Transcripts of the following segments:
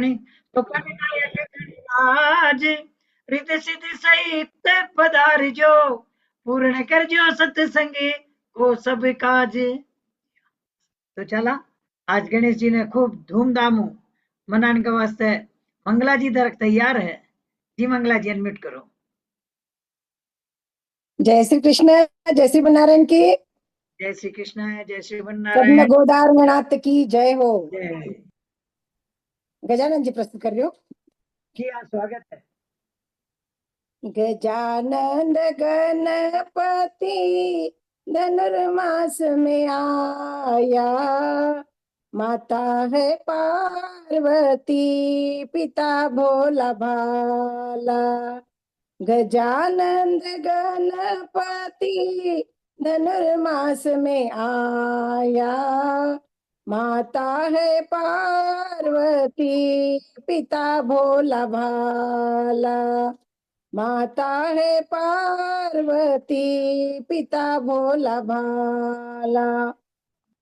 घणी तो आज रित सिद्धि सहित पधारजो पूर्ण करजो सत्संगी को सब काज। तो चला आज गणेश जी ने खूब धूमधाम मनाने के वास्ते मंगला जी दरक तैयार है। जी मंगला जी अनम्यूट करो। जय श्री कृष्ण, जय श्री बनारायण की जय श्री कृष्ण है, जय श्री सब नारायण गोदार गणात की जय हो। जय। गजानन जी प्रस्तुत कर रहे हो। जी हाँ स्वागत है। गजानन गणपति धनुर्मास में आया, माता है पार्वती पिता भोला भाला। गजानन गणपति धनुर्मास में आया, माता है पार्वती पिता भोला भाला। माता है पार्वती पिता भोला भाला।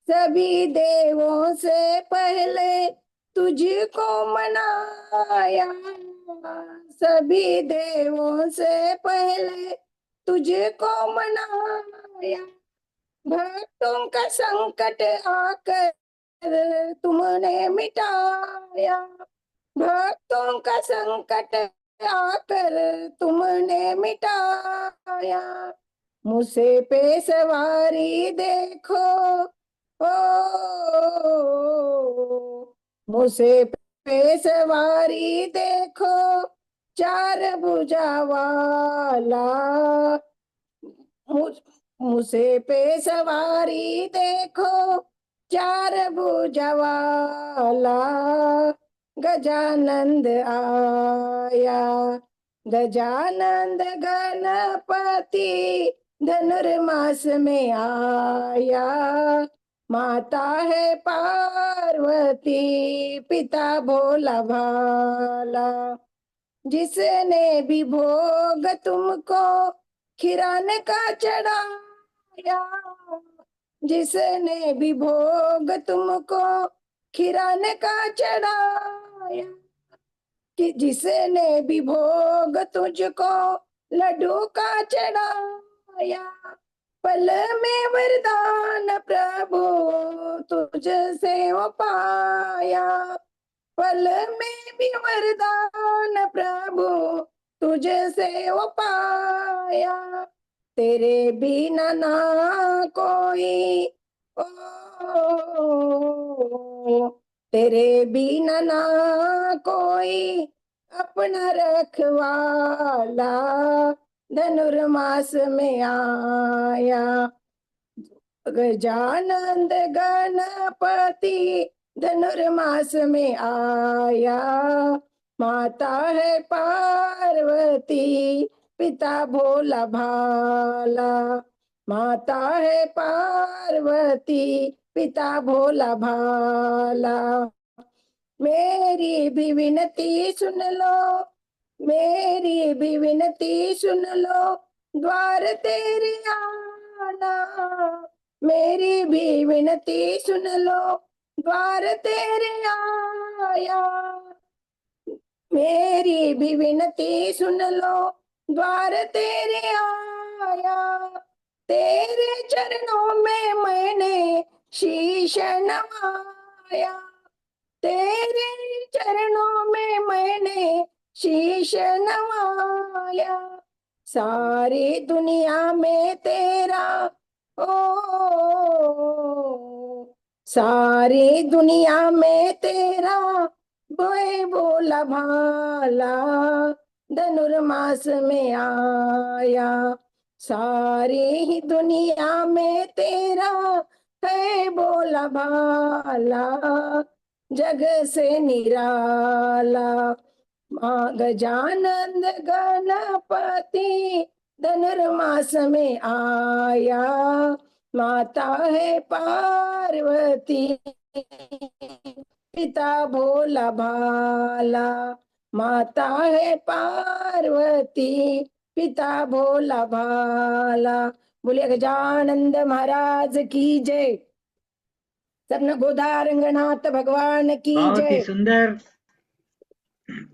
सभी देवों से पहले तुझको मनाया, सभी देवों से पहले तुझको मनाया। भक्तों का संकट आकर तुमने मिटाया, भक्तों का संकट आकर तुमने मिटाया। मुझसे पे सवारी देखो ओ, मुझसे पे सवारी देखो चार भुजा वाला। मुझसे पे सवारी देखो चार भुजा वाला। गजानंद आया, गजानंद गणपति धनुर्मास में आया, माता है पार्वती पिता भोला भाला। जिसने भी भोग तुमको खिराने का चढ़ाया, जिसने भी भोग तुमको खिराने का चढ़ाया, कि जिसने भी भोग तुझको लड्डू का चढ़ाया। पल में वरदान प्रभु तुझसे वो पाया, पल में भी वरदान प्रभु तुझसे वो पाया। तेरे बिना ना कोई ओ, तेरे बिना ना कोई अपना रखवाला धनुर्मास में आया। गजानंद गणपति धनुर्मास में आया, माता है पार्वती पिता भोला भाला। माता है पार्वती पिता भोला भाला। मेरी भी विनती सुन लो, मेरी भी विनती सुन लो, द्वार तेरे आना। मेरी भी विनती सुन लो, द्वार तेरे आया। मेरी भी विनती सुन लो, द्वार तेरे आया। तेरे चरणों में मैंने शीश नवाया, तेरे चरणों में मैंने शीश नवाया। सारी दुनिया में तेरा ओ, सारी दुनिया में तेरा बोए बोला भाला धनुर्मास में आया। सारी ही दुनिया में तेरा है बोला भाला, जग से निराला। माँ गजानंद गणपति धनुर्मास में आया, माता है पार्वती पिता भोला भाला। माता है पार्वती पिता भोला भाला। बोलिए गजानंद महाराज की जय। सबने गोदार रंगनाथ भगवान की बहुत ही जय। सुंदर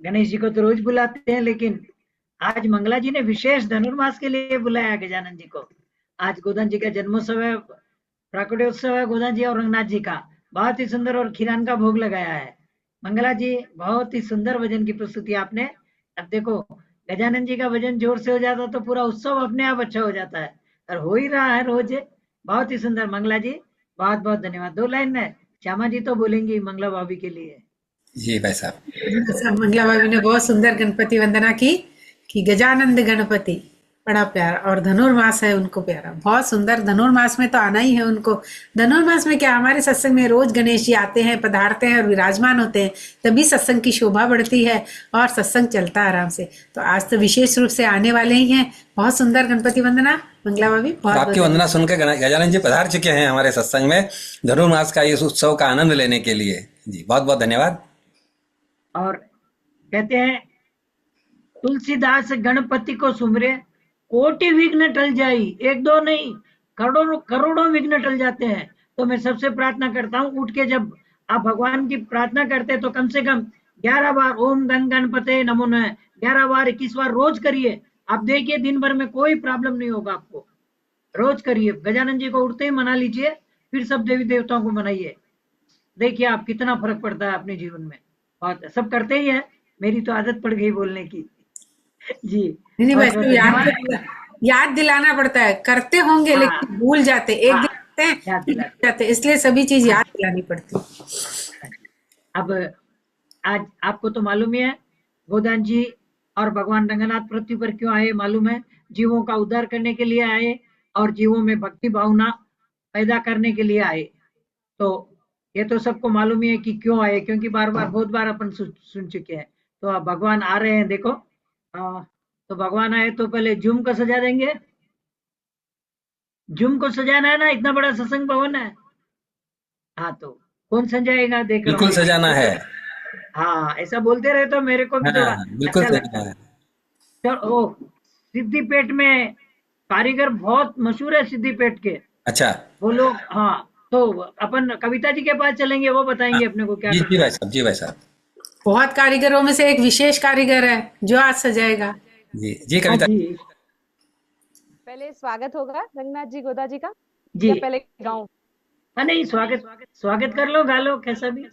गणेश जी को तो रोज बुलाते हैं, लेकिन आज मंगला जी ने विशेष धनुर्मास के लिए बुलाया गजानन जी को। आज गोधन जी का जन्मोत्सव है, प्राकट्योत्सव है गोधन जी और रंगनाथ जी का। बहुत ही सुंदर और खीरान का भोग लगाया है। मंगला जी, बहुत ही सुंदर भजन की प्रस्तुति आपने। अब देखो, गजानन जी का भजन जोर से हो जाता तो पूरा उत्सव अपने आप अच्छा हो जाता है, और हो ही रहा है रोज। बहुत ही सुंदर मंगला जी, बहुत बहुत धन्यवाद। 2 लाइन में श्यामा जी तो बोलेंगी मंगला भाभी के लिए। जी भाई साहब। सब मंगला भाभी ने बहुत सुंदर गणपति वंदना की कि गजानंद गणपति, बड़ा प्यारा, और धनुर्मास है उनको प्यारा, बहुत सुंदर। धनुर्मास में तो आना ही है उनको। धनुर्मास में क्या, हमारे सत्संग में रोज गणेश जी आते हैं, पधारते हैं और विराजमान होते हैं, तभी सत्संग की शोभा बढ़ती है और सत्संग चलता है आराम से। तो आज तो विशेष रूप से आने वाले ही हैं। बहुत सुंदर गणपति वंदना मंगला भाभी, बहुत आपकी वंदना सुनकर गजानन जी पधार चुके हैं हमारे सत्संग में धनुर्मास का इस उत्सव का आनंद लेने के लिए। जी बहुत बहुत धन्यवाद। और कहते हैं, तुलसीदास गणपति को सुमरे कोटि विघ्न टल जाई। एक दो नहीं, करोड़ों करोड़ों विघ्न टल जाते हैं। तो मैं सबसे प्रार्थना करता हूँ, उठ के जब आप भगवान की प्रार्थना करते हैं तो कम से कम 11 बार ओम गण गणपते नमो नमः 11 बार 21 बार रोज करिए। आप देखिए दिन भर में कोई प्रॉब्लम नहीं होगा आपको। रोज करिए, गजानन जी को उठते ही मना लीजिए, फिर सब देवी देवताओं को मनाइए। देखिए आप कितना फर्क पड़ता है अपने जीवन में। बहुत सब करते ही है, मेरी तो आदत पड़ गई बोलने की। जी नहीं बहुत वैसे बहुत धन्यवाद। याद दिलाना पड़ता है, करते होंगे हाँ लेकिन भूल जाते, एक हाँ, दिन करते हैं याद फिर दिलाते। भूल जाते, इसलिए सभी चीज हाँ, याद दिलानी पड़ती है। अब आज आपको तो मालूम ही है, गोदान जी और भगवान रंगनाथ पृथ्वी पर क्यों आए मालूम है? जीवों का उद्धार करने के लिए आए और जीवों में भक्ति भावना पैदा करने के लिए आए। तो ये तो सबको मालूम ही है कि क्यों आए, क्योंकि बार बार बहुत बार अपन सुन चुके हैं। तो अब भगवान आ रहे हैं, देखो। तो भगवान आए तो पहले जूम को सजा देंगे। जूम को सजाना है ना, इतना बड़ा सत्संग भवन है। हाँ, तो कौन सजाएगा देख रहा हूँ बिल्कुल मैं। सजाना है। हाँ, ऐसा बोलते रहे तो मेरे को भी थोड़ा हाँ बिल्कुल अच्छा लगता सजाना है। है। तो ओ, सिद्धिपेट में कारीगर बहुत मशहूर है, सिद्धिपेट के अच्छा। वो लोग। हाँ, तो अपन कविता जी के पास चलेंगे, वो हाँ, बताएंगे अपने को क्या जी जी करना भाई है। साहब, जी भाई साहब। बहुत कारीगरों में से एक विशेष कारीगर है जो आज सजाएगा। जी जी हाँ कविता। जी पहले स्वागत होगा रंगनाथ जी गोदा जी का, जी। या पहले गाऊं? हाँ नहीं, स्वागत स्वागत कर लो, गा लो कैसा भी।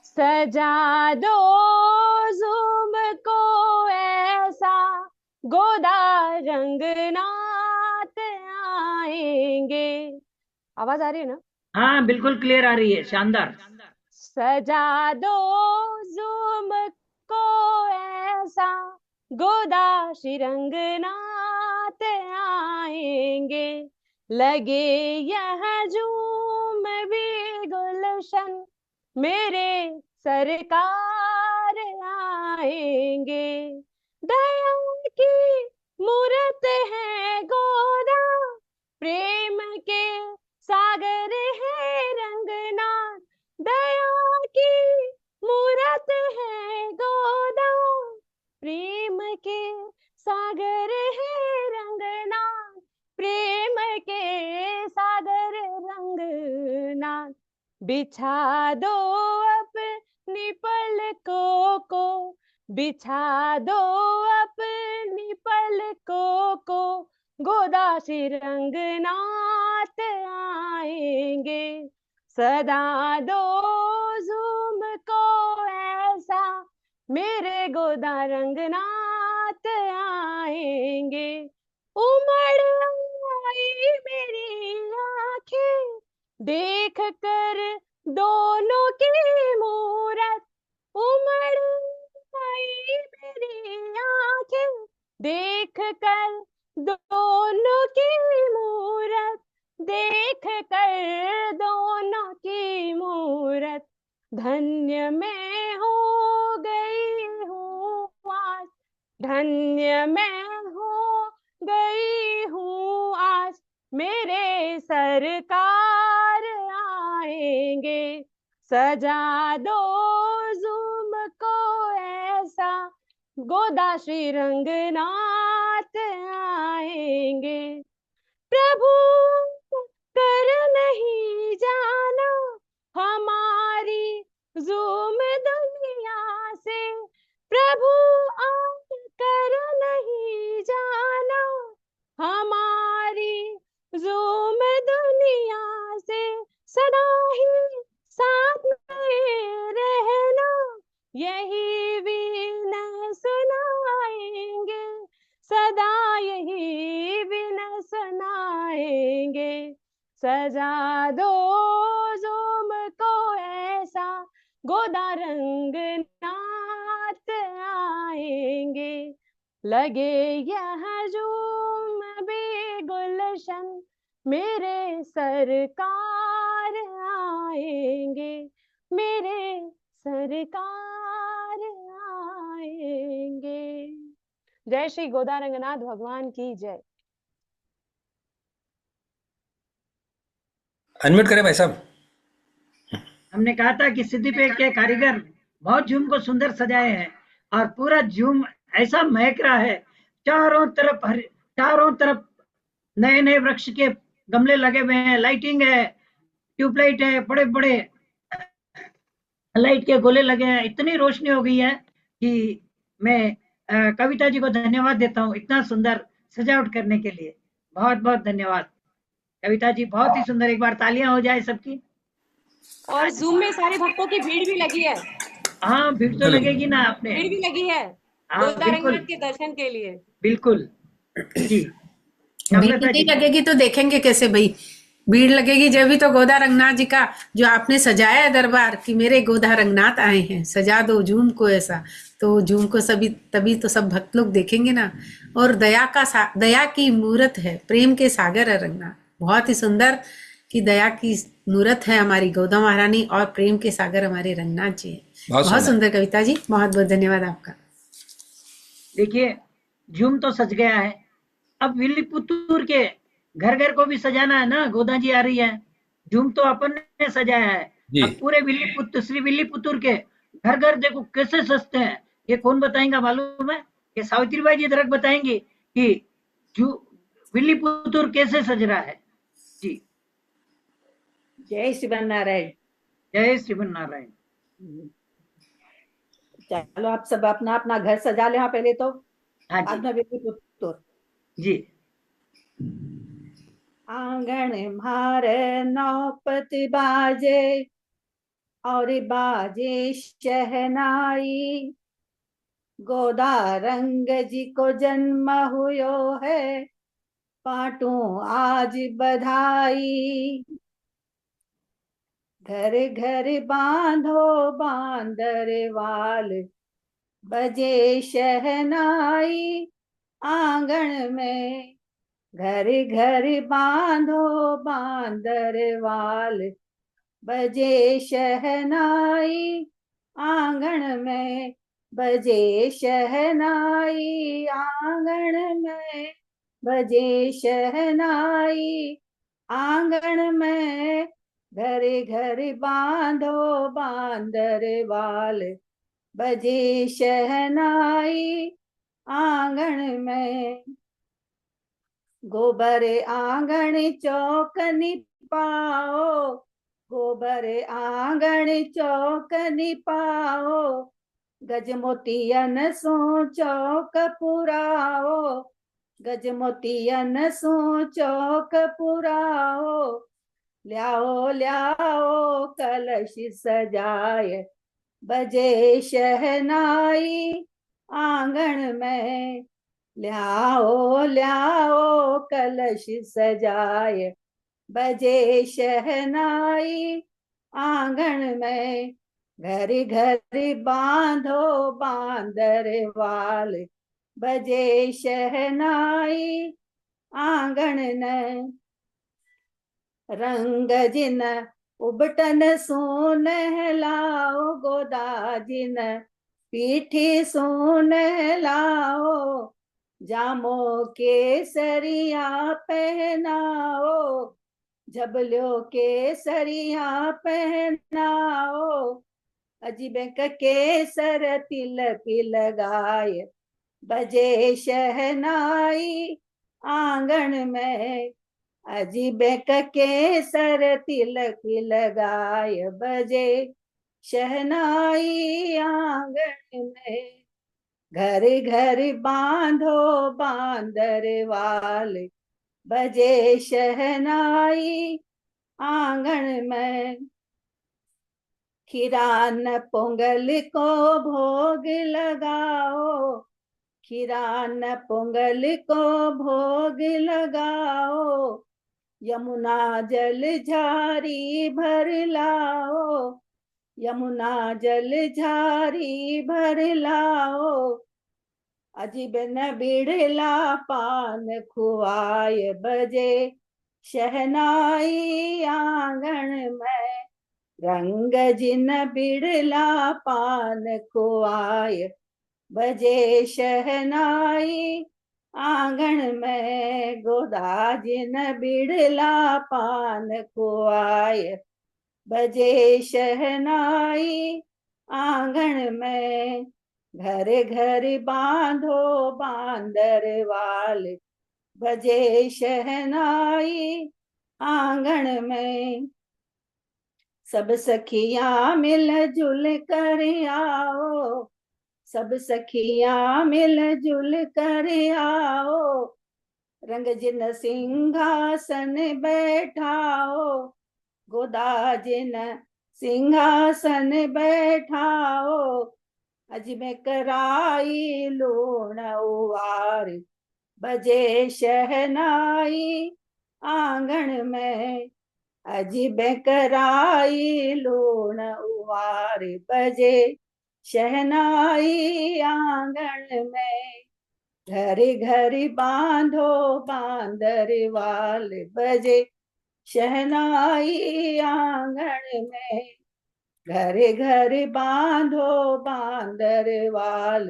सजा दो जुम को ऐसा, गोदा रंगनाथ आएंगे। आवाज आ रही है ना? हाँ बिल्कुल क्लियर आ रही है, शानदार। सजा दो जुम को ऐसा, गोदा श्री रंगनाथ आएंगे। लगे यह झूम भी गुलशन, मेरे सरकार आएंगे। दया की मूरत है गोदा, प्रेम के सागर है रंगनाथ। दया की मूरत है गोदा, प्रेम के सागर है रंगनाथ। प्रेम के सागर रंगनाथ। बिछा दो अपनी पलकों को, बिछा दो अपनी पलकों को, गोदा श्री रंगनाथ आएंगे। सदा दो झूम को ऐसा, मेरे गोदा रंगनाथ आएंगे। उमड़ आई मेरी आंखें देख कर दोनों की मूरत। उमड़ आई मेरी आंखें देख कर दोनों की मूरत। देख कर दोनों की मूरत, धन्य मैं हो गई हूँ आज। धन्य मैं हो गई हूँ आज, मेरे सरकार आएंगे। सजा दो जुम को ऐसा, गोदा श्री रंगनाथ आएंगे। प्रभु कर नहीं जाना हमारी जुम दुनिया यही वीण सुनाएंगे, सदा यही वीण सुनाएंगे। सजा दो ज़ूम को ऐसा, गोदा रंग नात आएंगे। लगे यह झूम भी गुलशन, मेरे सरकार आएंगे, मेरे सरकार आएंगे। जय श्री गोदा रंगनाथ भगवान की जय। अनम्यूट करें भाई साहब। हमने कहा था कि सिद्धिपेट के कारीगर बहुत जूम को सुंदर सजाए हैं और पूरा जूम ऐसा महक रहा है। चारों तरफ नए नए वृक्ष के गमले लगे हुए हैं, लाइटिंग है, ट्यूबलाइट है, बड़े बड़े लाइट के गोले लगे हैं। इतनी रोशनी हो गई है कि मैं कविता जी को धन्यवाद देता हूँ इतना सुंदर सजावट करने के लिए। बहुत बहुत धन्यवाद कविता जी, बहुत ही सुंदर। एक बार तालियां हो जाए सबकी। और जूम में सारे भक्तों की भीड़ भी लगी है, हाँ, भीड़ तो बिल्कुल। लगेगी ना आपने। भीड़ भी लगी है हाँ गोदा बिल्कुल रंगनाथ के दर्शन के लिए। बिल्कुल जी। भीड़ नम्रता नहीं जी, लगेगी तो देखेंगे कैसे भाई। भीड़ लगेगी जब भी तो गोदा रंगनाथ जी का जो आपने सजाया है दरबार कि मेरे गोदा रंगनाथ आए हैं, सजा दो झूम को ऐसा, तो झूम को सभी तभी तो सब भक्त लोग देखेंगे ना। और दया की मूरत है, प्रेम के सागर है रंगनाथ। बहुत ही सुंदर कि दया की मूरत है हमारी गोदा महारानी और प्रेम के सागर हमारे रंगनाथ जी है। बहुत बहुत सुंदर। सुंदर कविता जी, बहुत बहुत धन्यवाद आपका। देखिए जूम तो सज गया है, अब विल्लीपुतूर के घर घर को भी सजाना है ना। गोदा जी आ रही है, जूम तो अपन ने सजाया है, जी। अब पूरे श्री विल्लीपुतूर के घर घर देखो कैसे सजते हैं। ये कौन बताएगा मालूम है? ये सावित्री बाई जी दरक बताएंगी कि जू विल्लीपुतूर कैसे सज रहा है। जी, जय श्रीमन नारायण। जय श्रीमन नारायण। चलो आप सब अपना अपना घर सजा ले। हाँ पहले तो हाँ बाद जी में विल्लीपुतूर। जी। आंगन मार नौपत बाजे और बाजे शहनाई, गोदा रंग जी को जन्म हुयो है, पाटू आज बधाई। घर घर बांधो बांदर वाल, बजे शहनाई आंगन में। घर घर बांधो बांदर वाल, बजे शहनाई आंगन में। बजे शहनाई आंगन में, बजे शहनाई आंगन में। घर घर बांधो बांदर वाल, बजे शहनाई आंगन में। गोबर आंगन चौकनी पाओ, गोबर आंगन चौकनी पाओ। गजमोतियन सो चौक पुराओ, गजमोतियन सो चौक पुराओ। ल्याओ ल्याओ कलश सजाए, बजे शहनाई आंगन में। ल्याओ ल्याओ कलश सजाए, बजे शहनाई आंगन में। घर घर बांधो बांदर वाल, बजे शहनाई आंगन में। रंग जिन उबटन सो नहलाओ, गोदा जिन पीठी सो नहलाओ। जामो केसरिया पहनाओ, झबलो केसरिया पहनाओ। अजीबक केसर तिलक लगाए, बजे शहनाई आंगन में। अजीबक केसर तिलक लगाए, बजे शहनाई आंगन में। घर घर बांधो बांदर वाल, बजे शहनाई आंगन में। खीरान पोंगल को भोग लगाओ, खीरान पोंगल को भोग लगाओ, यमुना जल झारी भर लाओ, यमुना जल झारी भर लाओ, अजीब न बिड़ला पान खुआए, बजे शहनाई आंगन में, रंग जिन बिड़ला पान खुआए, बजे शहनाई आंगन में, गोदा जिन बिड़ला पान खुआए, बजे शहनाई आंगन में, घर घर बांधो बांदर वाल, बजे शहनाई आंगन में, सब सखियां मिलजुल कर आओ, सब सखियां मिलजुल कर आओ, रंग जिन सिंहासन बैठाओ, गोदा जिन सिंहासन बैठाओ, अज में कराई लूण उवार, बजे शहनाई आंगन में, अजी बेकराई लूण उवार, बजे शहनाई आंगन में, घर घर बांधो बांदर वाल, बजे शहनाई आंगन में, घर घर बांधो बांदर वाल,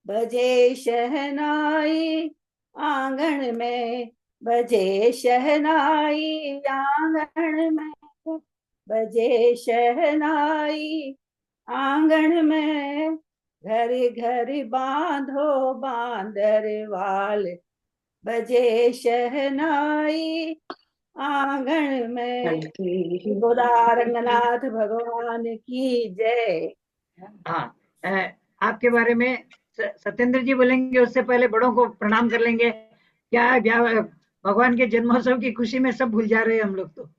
बजे शहनाई आंगन में, बजे शहनाई आंगन में, बजे शहनाई आंगन में, घर घर बांधो बांदर वाल, बजे शहनाई आंगन में। गोदा रंगनाथ भगवान की जय। हाँ, आपके बारे में सत्येंद्र जी बोलेंगे, उससे पहले बड़ों को प्रणाम कर लेंगे। क्या है, भगवान के जन्मोत्सव की खुशी में सब भूल जा रहे हैं हम लोग तो।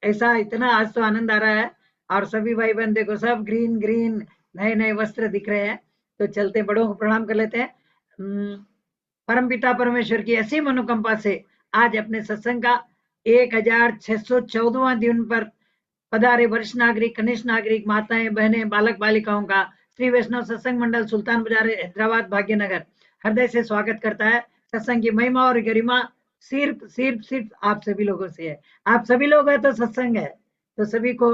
ऐसा इतना आज तो आनंद आ रहा है, और सभी भाई बहन देखो सब ग्रीन ग्रीन नए नए वस्त्र दिख रहे हैं। तो चलते बड़ों को प्रणाम कर लेते हैं। परम पिता परमेश्वर की ऐसी मनोकंपा से आज अपने सत्संग का 1614वां दिन पर पधारे वरिष्ठ नागरिक, कनिष्ठ नागरिक, माताएं, बहनें, बालक बालिकाओं का श्री वैष्णव सत्संग मंडल सुल्तान बाजार हैदराबाद भाग्यनगर हृदय से स्वागत करता है। सत्संग की महिमा और गरिमा सिर्फ सिर्फ सिर्फ आप सभी लोगों से है। आप सभी लोग हैं तो सत्संग है। तो सभी को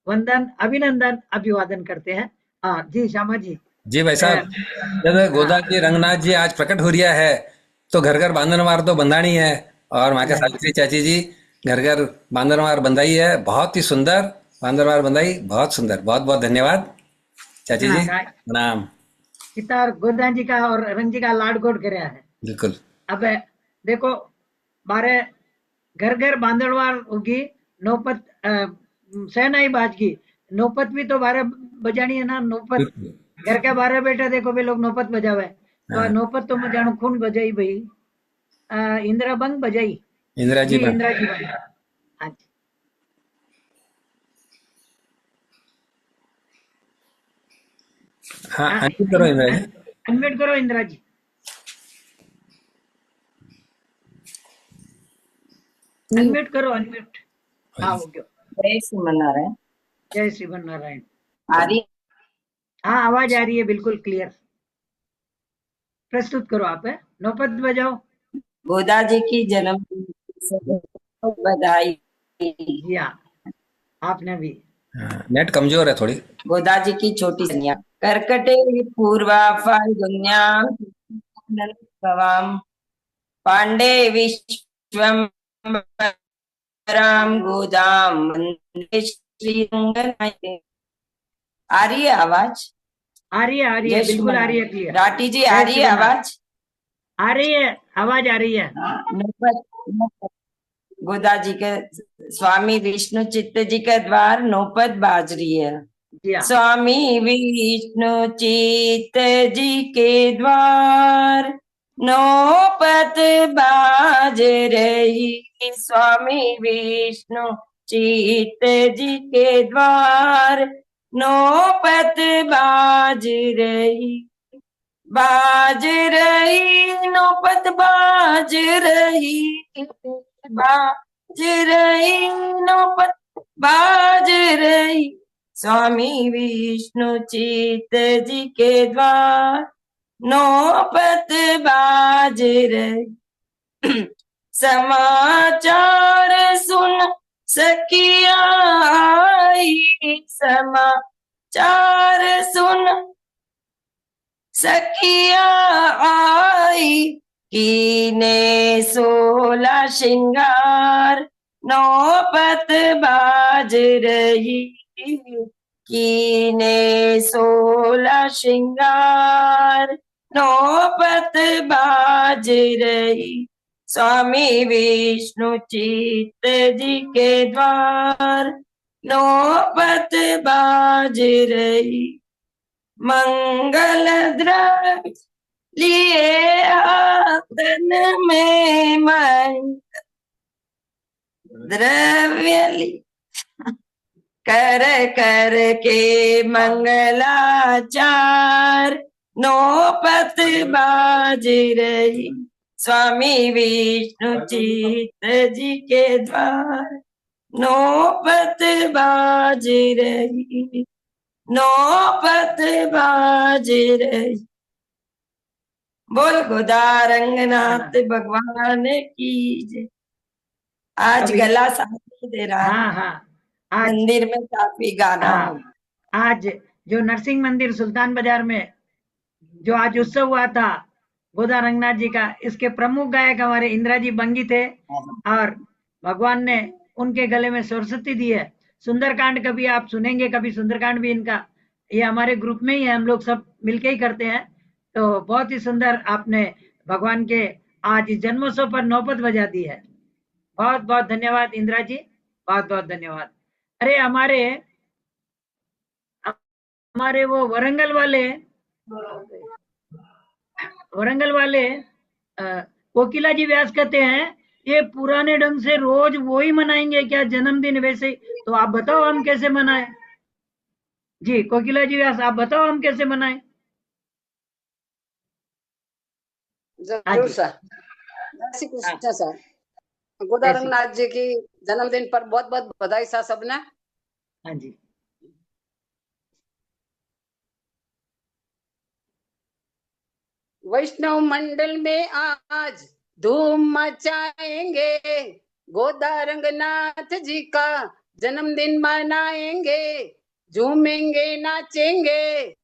वंदन, अभिनंदन, अभिवादन करते हैं। हाँ जी, श्यामा जी। जी भाई साहब, जब गोदा जी रंगनाथ जी आज प्रकट हो रिया है तो घर घर बांधनवार तो बंधानी है, और माँ के सावित्री चाची जी घर घर बांधनवार बंधाई है। बहुत ही सुंदर बांधनवार बंधाई, बहुत सुंदर। बहुत बहुत धन्यवाद चाची जी, प्रणाम। सितार गोदा जी का और रंग जी का लाडकोट कराया है। बिल्कुल। अब देखो, बारे घर घर बांधणवार होगी, नौपत सहनाई बाजगी, नौपत भी तो बारह बजानी है ना। नौपत घर के बारह बेटा देखो वे लोग नौपत बजावे, तो नौपत तो मैं जानू खून बजाई भाई। इंदिरा बंग बजाई, इंदिरा जी इंदिरा जी बंग। हाँ जी, हाँ, अनम्यूट करो इंदिरा जी, अनम्यूट करो इंदिरा जी। अनम्यूट करो, अनम्यूट। हाँ, हो गया। जय श्रीमन्नारायण। जय श्री नारायण। आ रही? हाँ, आवाज आ रही है बिल्कुल क्लियर। प्रस्तुत करो आप, है नौपत बजाओ। गोदा जी की जन्म बधाई। जी हाँ, आपने भी। नेट कमजोर है थोड़ी। गोदा जी की छोटी कन्या, कर्कटे पूर्वा फाल्गुन्यां भवाम, पांडे विश्वम राम गोदाम वंदे श्री रंगनाथ। आ रही है आवाज? आ रही है, बिल्कुल आ रही है क्लियर। राठी जी आ रही है आवाज? आ रही है, आवाज आ रही है। गोदा जी के स्वामी विष्णु चित्त जी के द्वार नौपत बाज रही है। स्वामी विष्णु चित्त जी के द्वार नौपत बाज रही, स्वामी विष्णु चित्त जी के द्वार नौपत बाज रही, बाज रही नौपत बाज रही, बाज रही नौपत बाज रही, स्वामी विष्णु चित्त जी के द्वार नौपत बाज रही। समाचार सुन सखिया आई, समाचार सुन सखिया आई, कीने 16 श्रृंगार नौपत बाज रही, कीने 16 श्रृंगार नौपत बाज रही, स्वामी विष्णु चित्त जी के द्वार नौपत बाज रही। मंगल द्रव्य लिए हाथन में, मंगल द्रव्य लिए कर कर के मंगलाचार नौपत बाज रही, स्वामी विष्णु चित्त जी के द्वार नौपत बाज रही, नौपत बाज रही। बोल गोदारंगनाथ भगवान की जय। आज अभी- गला साथ नहीं दे रहा है, हाँ हाँ, आज मंदिर में काफी गाना हो। आज जो नरसिंह मंदिर सुल्तान बाजार में जो आज उत्सव हुआ था गोदा रंगनाथ जी का, इसके प्रमुख गायक हमारे इंदिरा जी बंगी थे और भगवान ने उनके गले में सरस्वती दी है। सुंदरकांड कभी आप सुनेंगे, कभी सुंदरकांड भी इनका, ये हमारे ग्रुप में ही है, हम लोग सब मिलके ही करते हैं। तो बहुत ही सुंदर आपने भगवान के आज जन्मोत्सव पर नौबत बजा दी है। बहुत बहुत धन्यवाद इंदिरा जी, बहुत बहुत धन्यवाद। अरे हमारे वो वरंगल वाले कोकिला जी व्यास कहते हैं ये पुराने ढंग से रोज वो ही मनाएंगे क्या जन्मदिन वैसे ही? तो आप बताओ हम कैसे मनाएं? जी कोकिला जी व्यास, आप बताओ हम कैसे मनाएं? जरूर सर। जय श्री कृष्ण सर। गोदा रंगनाथ जी की जन्मदिन पर बहुत बहुत बधाई सर सबने। हाँ जी। वैष्णव मंडल में आज धूम मचाएंगे, गोदा रंगनाथ जी का जन्मदिन मनाएंगे, झूमेंगे नाचेंगे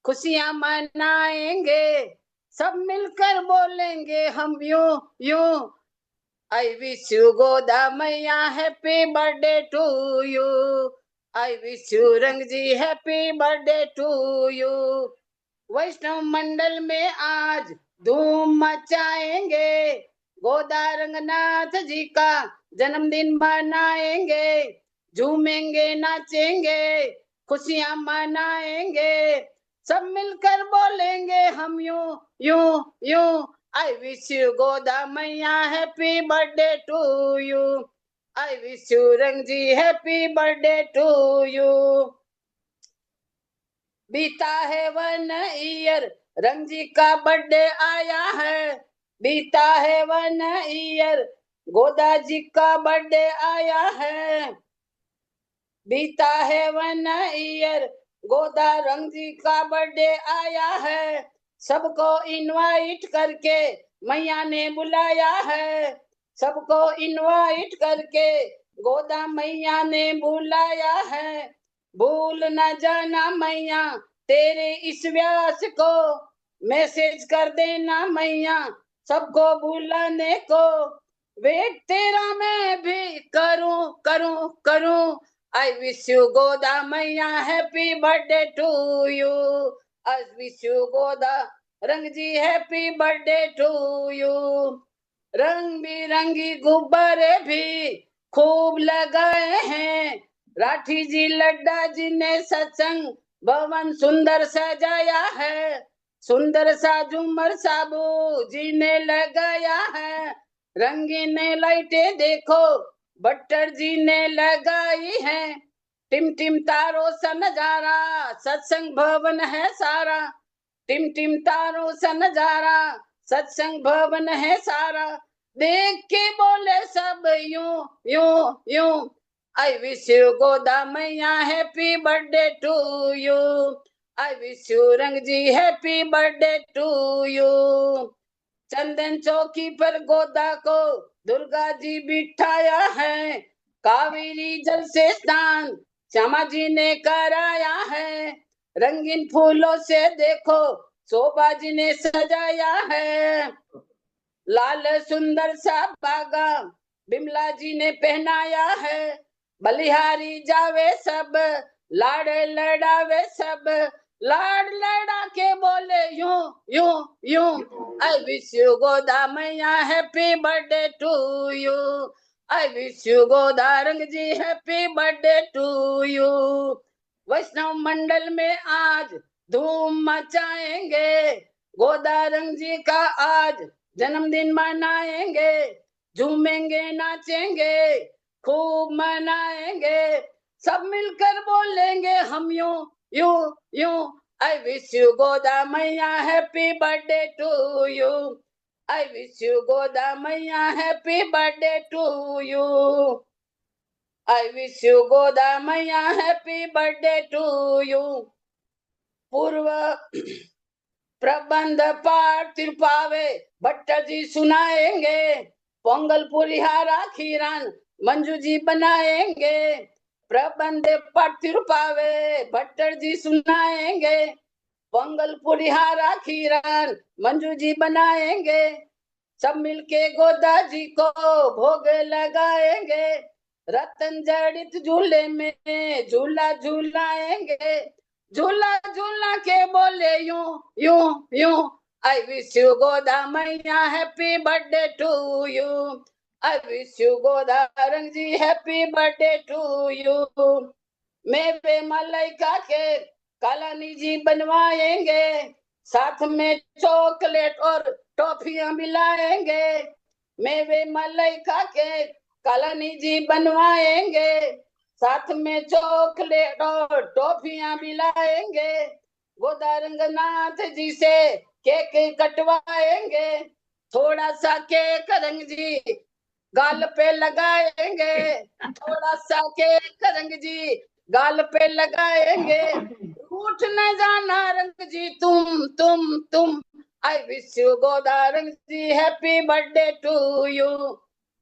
खुशियां मनाएंगे, सब मिलकर बोलेंगे हम यूं यूं, आई विश यू गोदा मैया happy birthday to you, I wish you Rang ji happy birthday to you. Vaishnav मंडल में आज धूम मचाएंगे, गोदा रंगनाथ जी का जन्मदिन मनाएंगे, झूमेंगे नाचेंगे खुशियां मनाएंगे, सब मिलकर बोलेंगे हम यूं यूं यूं, आई विश यू गोदा मैया happy birthday to you, I wish you Rang ji happy birthday to you. बीता है 1 ईयर रंग जी का बर्थडे आया है, बीता है 1 ईयर गोदा जी का बर्थडे आया है, बीता है 1 ईयर गोदा रंग जी का बर्थडे आया है, सबको इनवाइट करके मैया ने बुलाया है, सबको इनवाइट करके गोदा मैया ने बुलाया है, भूल न जाना मैया तेरे इस व्यास को, मैसेज कर देना मैया सबको बुलाने को, वेट तेरा मैं भी करूं करूं करूं, आई विश यू गोदा मैया happy birthday to you, I wish you Goda Rang ji happy birthday to you. रंग बिरंगी गुब्बारे भी खूब लगाए हैं, राठी जी लड्डा जी ने सत्संग भवन सुंदर सजाया है, सुंदर सा झूमर साबू जी ने लगाया है, रंगीन लाइटें देखो भट्टर जी ने लगाई है टिम टिम तारों सा नजारा, सत्संग भवन है सारा, टिम टिम तारों सा नजारा, सत्संग भवन है सारा, देख के बोले सब यूं यूं यूं, आई विश यू गोदा मैया happy birthday to you, I wish you Rang ji happy birthday to you. चंदन चौकी पर गोदा को दुर्गा जी बिठाया है, कावेरी जल से स्नान श्यामा जी ने कराया है, रंगीन फूलों से देखो शोभा जी ने सजाया है, लाल सुंदर सा बागा बिमला जी ने पहनाया है, बलिहारी जावे सब लाड़ लड़ावे सब, लाड लड़ा के बोले यूं यूं यूं, आई विश यू गोदा मैया happy birthday to you, I wish you Goda Rang ji happy birthday to you. Vaishnav मंडल में आज धूम मचाएंगे, गोदा रंग जी का आज जन्मदिन मनाएंगे, झूमेंगे नाचेंगे खूब मनाएंगे, सब मिलकर बोलेंगे हम यूं यूं यूं, आई विश यू गोदा मैया happy birthday to you, I wish you Goda मैया happy birthday to you, I wish you Goda मैया हैप्पी बर्थडे टू यू। पूर्व प्रबंध पाठ तिरपावे भट्टर जी सुनाएंगे, पोंगल पुरिहारा खीरान मंजू जी बनाएंगे, प्रबंध पाठ तिरपावे भट्टर जी सुनाएंगे, पोंगल पुरिहारा खीरान मंजू जी बनाएंगे, सब मिलके गोदा जी को भोग लगाएंगे, रतन जड़ित झूले में झूला झूलाएंगे, झूला झूला के बोले यूं यूं यूं, आई विश यू गोदा मैया happy birthday to you, I wish you Goda Rang ji happy birthday to you. मेवे मलाइका के कालानी जी बनवाएंगे, साथ में चॉकलेट और टॉफियां मिलाएंगे, मेवे मलाइका के कालानी जी बनवाएंगे, साथ में चॉकलेट और टॉफियां मिलाएंगे, गोदा रंगनाथ जी से केक कटवाएंगे, थोड़ा सा केक रंग जी गाल पे लगाएंगे, थोड़ा सा केक रंग जी गाल पे लगाएंगे, रूठ न जाना रंग जी तुम, आई wish you Goda Rang ji happy birthday to you,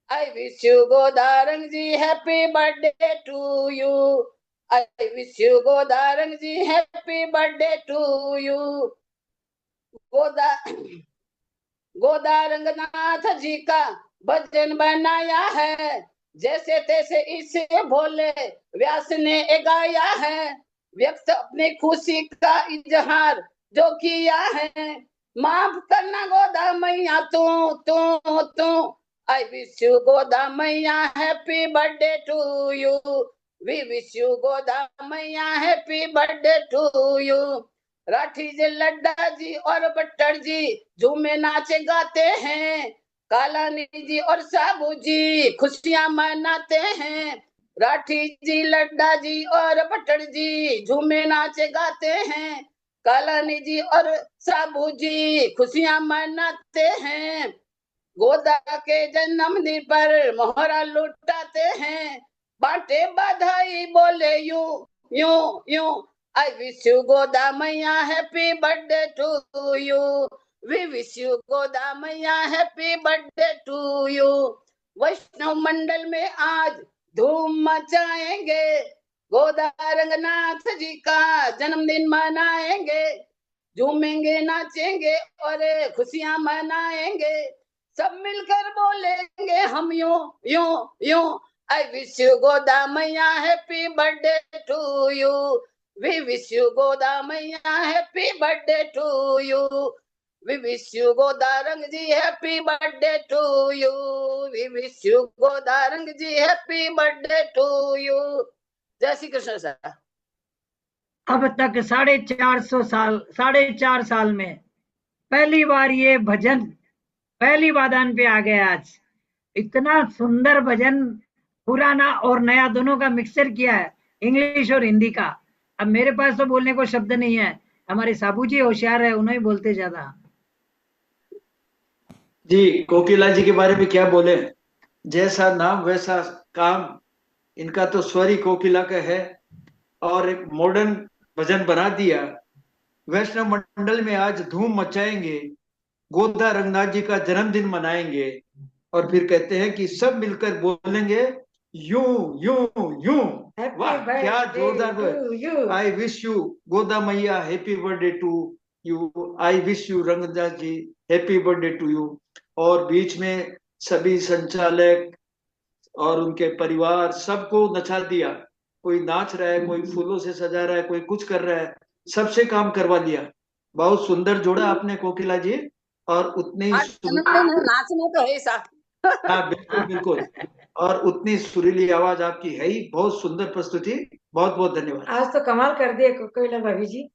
I wish you Goda Rang ji happy birthday to you, I wish you Goda Rang ji happy birthday to you. Goda Goda Ranganath ji का भजन बनाया है, जैसे तैसे इसे भोले व्यास ने गाया है, व्यक्त अपनी खुशी का इजहार जो किया है, माफ करना गोदा मैया तू, आई विश यू गोदा मैया happy birthday to you, we wish you Goda मैया happy birthday to you. Rathi ji Ladda ji और बट्टर जी झूमे नाचे गाते हैं, कालानी जी और साबू जी खुशियां मनाते हैं, राठी जी लड्डा जी और बट्टर जी झूमे नाचे गाते हैं, कालानी जी और साबू जी खुशियां मनाते हैं, गोदा के जन्मदिन पर मोहरा लुटाते हैं, बांटे बधाई बोले यूं यूं यूं, आई विश यू गोदा मैया happy birthday to you, we wish you Goda मैया happy birthday to you. Vaishnav मंडल में आज धूम मचाएंगे, गोदा रंगनाथ जी का जन्मदिन मनाएंगे, झूमेंगे नाचेंगे और खुशियां मनाएंगे, सब मिलकर बोलेंगे हम यूं यूं यूं, आई विश यू गोदा मैया happy birthday to you, we wish you Goda मैया happy birthday to you, we wish you Goda Rang ji happy birthday to you, we wish you Goda Rang ji happy birthday to you. जय श्री कृष्ण सर। अब तक 4.5 साल में पहली बार ये भजन पहली वादन पे आ गया। आज इतना सुंदर भजन पुराना और नया दोनों का मिक्सचर किया है, इंग्लिश और हिंदी का। अब मेरे पास तो बोलने को शब्द नहीं है, हमारे साबू जी होशियार है, उन्हें ही बोलते ज्यादा। जी, कोकिला जी के बारे में क्या बोले, जैसा नाम वैसा काम। इनका तो स्वर ही कोकिला का है और एक मॉडर्न भजन बना दिया। वैष्णव मंडल में आज धूम मचाएंगे, गोदा रंगनाथ जी का जन्मदिन मनाएंगे। और फिर कहते हैं कि सब मिलकर बोलेंगे यूं यूं यूं। वाह, क्या जोरदार। आई विश यू गोदा मैया happy birthday to you. I wish you Ranganath ji happy birthday to you. और बीच में सभी संचालक और उनके परिवार सबको नचा दिया। कोई नाच रहा है, कोई फूलों से सजा रहा है, कोई कुछ कर रहा है, सबसे काम करवा लिया। बहुत सुंदर जोड़ा आपने कोकिला जी। और उतनी आज जन्मदिन है, नाचना तो है साथ। हाँ, बिल्कुल बिल्कुल। और उतनी सुरीली आवाज आपकी है ही। बहुत सुंदर प्रस्तुति, बहुत बहुत धन्यवाद। आज तो कमाल कर दिए कोकिला भाभी जी,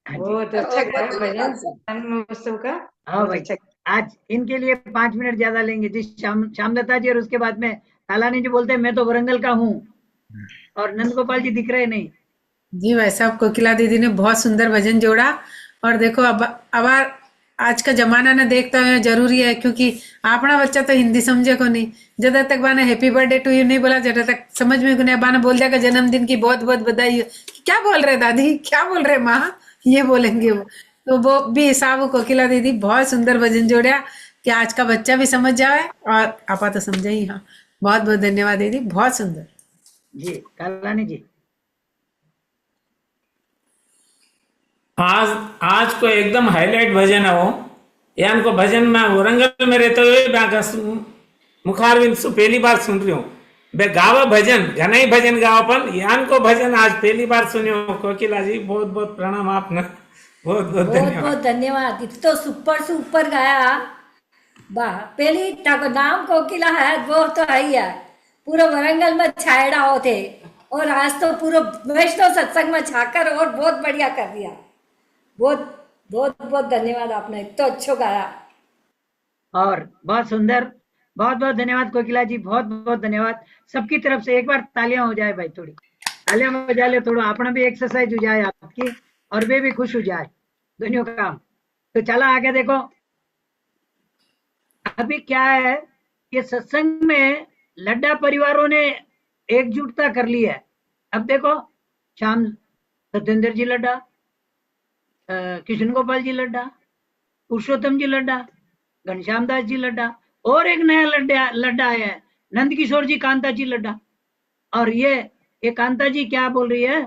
बहुत अच्छा गाया भजन बहुत जन्म महोत्सव का। हाँ बहुत भाई, अच्छा। आज इनके लिए 5 मिनट ज्यादा लेंगे। जिस श्यामलता जी और उसके बाद में तालानी जी बोलते हैं मैं तो वरंगल का हूँ, और नंद गोपाल जी दिख रहे नहीं। जी भाई साहब, कोकिला दीदी ने बहुत सुंदर भजन जोड़ा। और देखो अब आज का जमाना ने देखता है जरूरी है, क्योंकि अपना बच्चा तो हिंदी समझे को नहीं। जब तक बाने हैप्पी बर्थडे टू यू नहीं बोला, जब तक समझ में को नहीं। बाने बोल जाएगा जन्मदिन की बहुत बहुत बधाई हो। क्या बोल रहे दादी, क्या बोल रहे माँ, ये बोलेंगे वो। तो वो भी हिसाब कोकिला दीदी बहुत सुंदर भजन जोड़ा कि आज का बच्चा भी समझ जाए और आपा तो समझे ही। हाँ, बहुत बहुत धन्यवाद दीदी, बहुत सुंदर। जी तालानी जी। आज आज को एकदम हाईलाइट भजन है वो। यान को भजन में वरंगल में रहते हुए मुखारविंद पहली बार सुन रही हूँ। बे गावा भजन, घना ही भजन गावा, पर यान को भजन आज पहली बार सुनियो। कोकिला जी बहुत बहुत प्रणाम आपने, बहुत बहुत बहुत धन्यवाद। बहुत धन्यवाद। इत तो सुपर से ऊपर गाया। वाह, पहली नाम कोकिला है वो तो है ही है। पूरा वरंगल में छायड़ा होते, और आज तो पूरा वैष्णव सत्संग में छाकर और बहुत बढ़िया कर दिया। बहुत बहुत बहुत धन्यवाद, आपने तो अच्छा गाया। और बहुत सुंदर, बहुत बहुत धन्यवाद कोकिला जी, बहुत बहुत धन्यवाद। सबकी तरफ से एक बार तालियां हो जाए भाई, थोड़ी तालियां बजा ले, थोड़ा अपना भी एक्सरसाइज हो जाए आपकी, और वे भी खुश हो जाए, दोनों काम। तो चला आगे देखो, अभी क्या है, ये सत्संग में लड्डा परिवारों ने एकजुटता कर ली है। अब देखो, श्याम सत्येंद्र जी लड्डा, कृष्ण गोपाल जी लड्डा, पुरुषोत्तम जी लड्डा, घनश्याम दास जी लड्डा, और एक नया लड्डा आया है, नंद किशोर जी कांता जी लड्डा। और ये कांता जी क्या बोल रही है,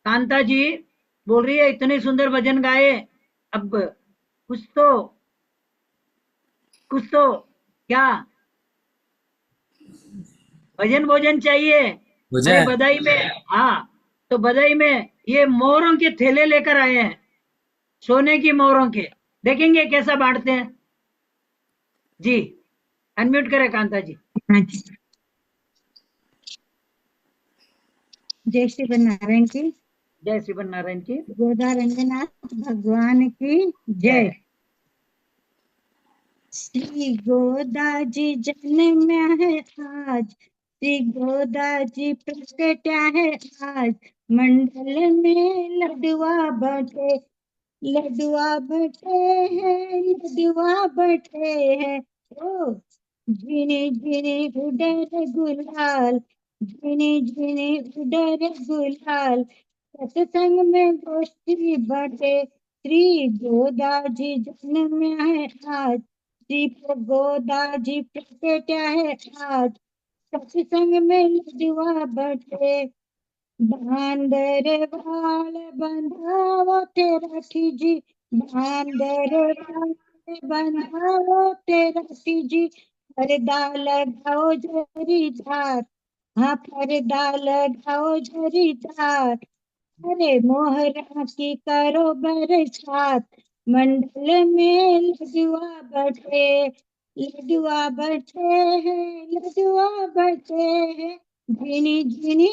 कांता जी बोल रही है इतने सुंदर भजन गाए, अब कुछ तो क्या भजन भोजन चाहिए। मुझे अरे बधाई में, हाँ, तो बधाई में ये मोरों के थैले लेकर आए हैं, सोने की मोरों के। देखेंगे कैसा बांटते हैं जी। अनम्यूट करें कांता जी। जय श्री नारायण की, जय श्री नारायण की, गोदा रंगनाथ भगवान की जय। श्री गोदा जी जन्म है आज, श्री गोदा जी प्रकटा है आज। मंडल में लडुआ बटे, लडुआ बटे हैं, लडुआ बटे हैं। ओ झिनी झिनी उडर गुलाल, झिनी झिनी उडर गुलाल। सत्संग में गोष्ठी बटे, श्री गोदा जी जन्म है आज, श्री गोदा जी प्रकटा है आज। सत्संग में लडुआ बटे, बांदर वाल बंधावो तेरा जी, बांदर वाल बंधावो तेरा जी। पर्दा लगाओ जरीदार, हाँ पर्दा लगाओ जरीदार। अरे मोहरा की करो बरसात, मंडल में लडुआ बटे, लडुआ बटे हैं, लडुआ बटे हैं। झिनी झिनी,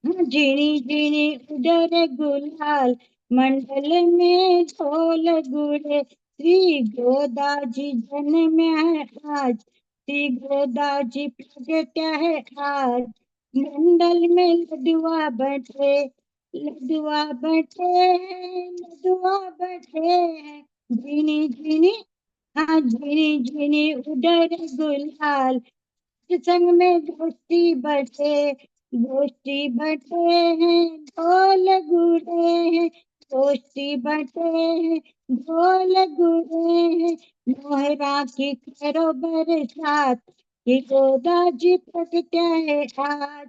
झिनी झिनी उडर गुलाल, मंडल में ढोल गुड़े। श्री गोदा जी जन्म है आज, श्री गोदा जी प्रगटा है आज। मंडल में लडुआ बटे, लडुआ बटे हैं, लडुआ बटे हैं। झिनी झिनी, हाँ झिनी झिनी उधर गुलाल, संग में गोष्ठी बटे, गोष्ठी बटे हैं, ढोल गुड़े हैं, गोष्ठी बटे हैं, ढोल गुड़े हैं। मोहरा की करो बरसात, ये गोदा जी प्रगट्या है आज।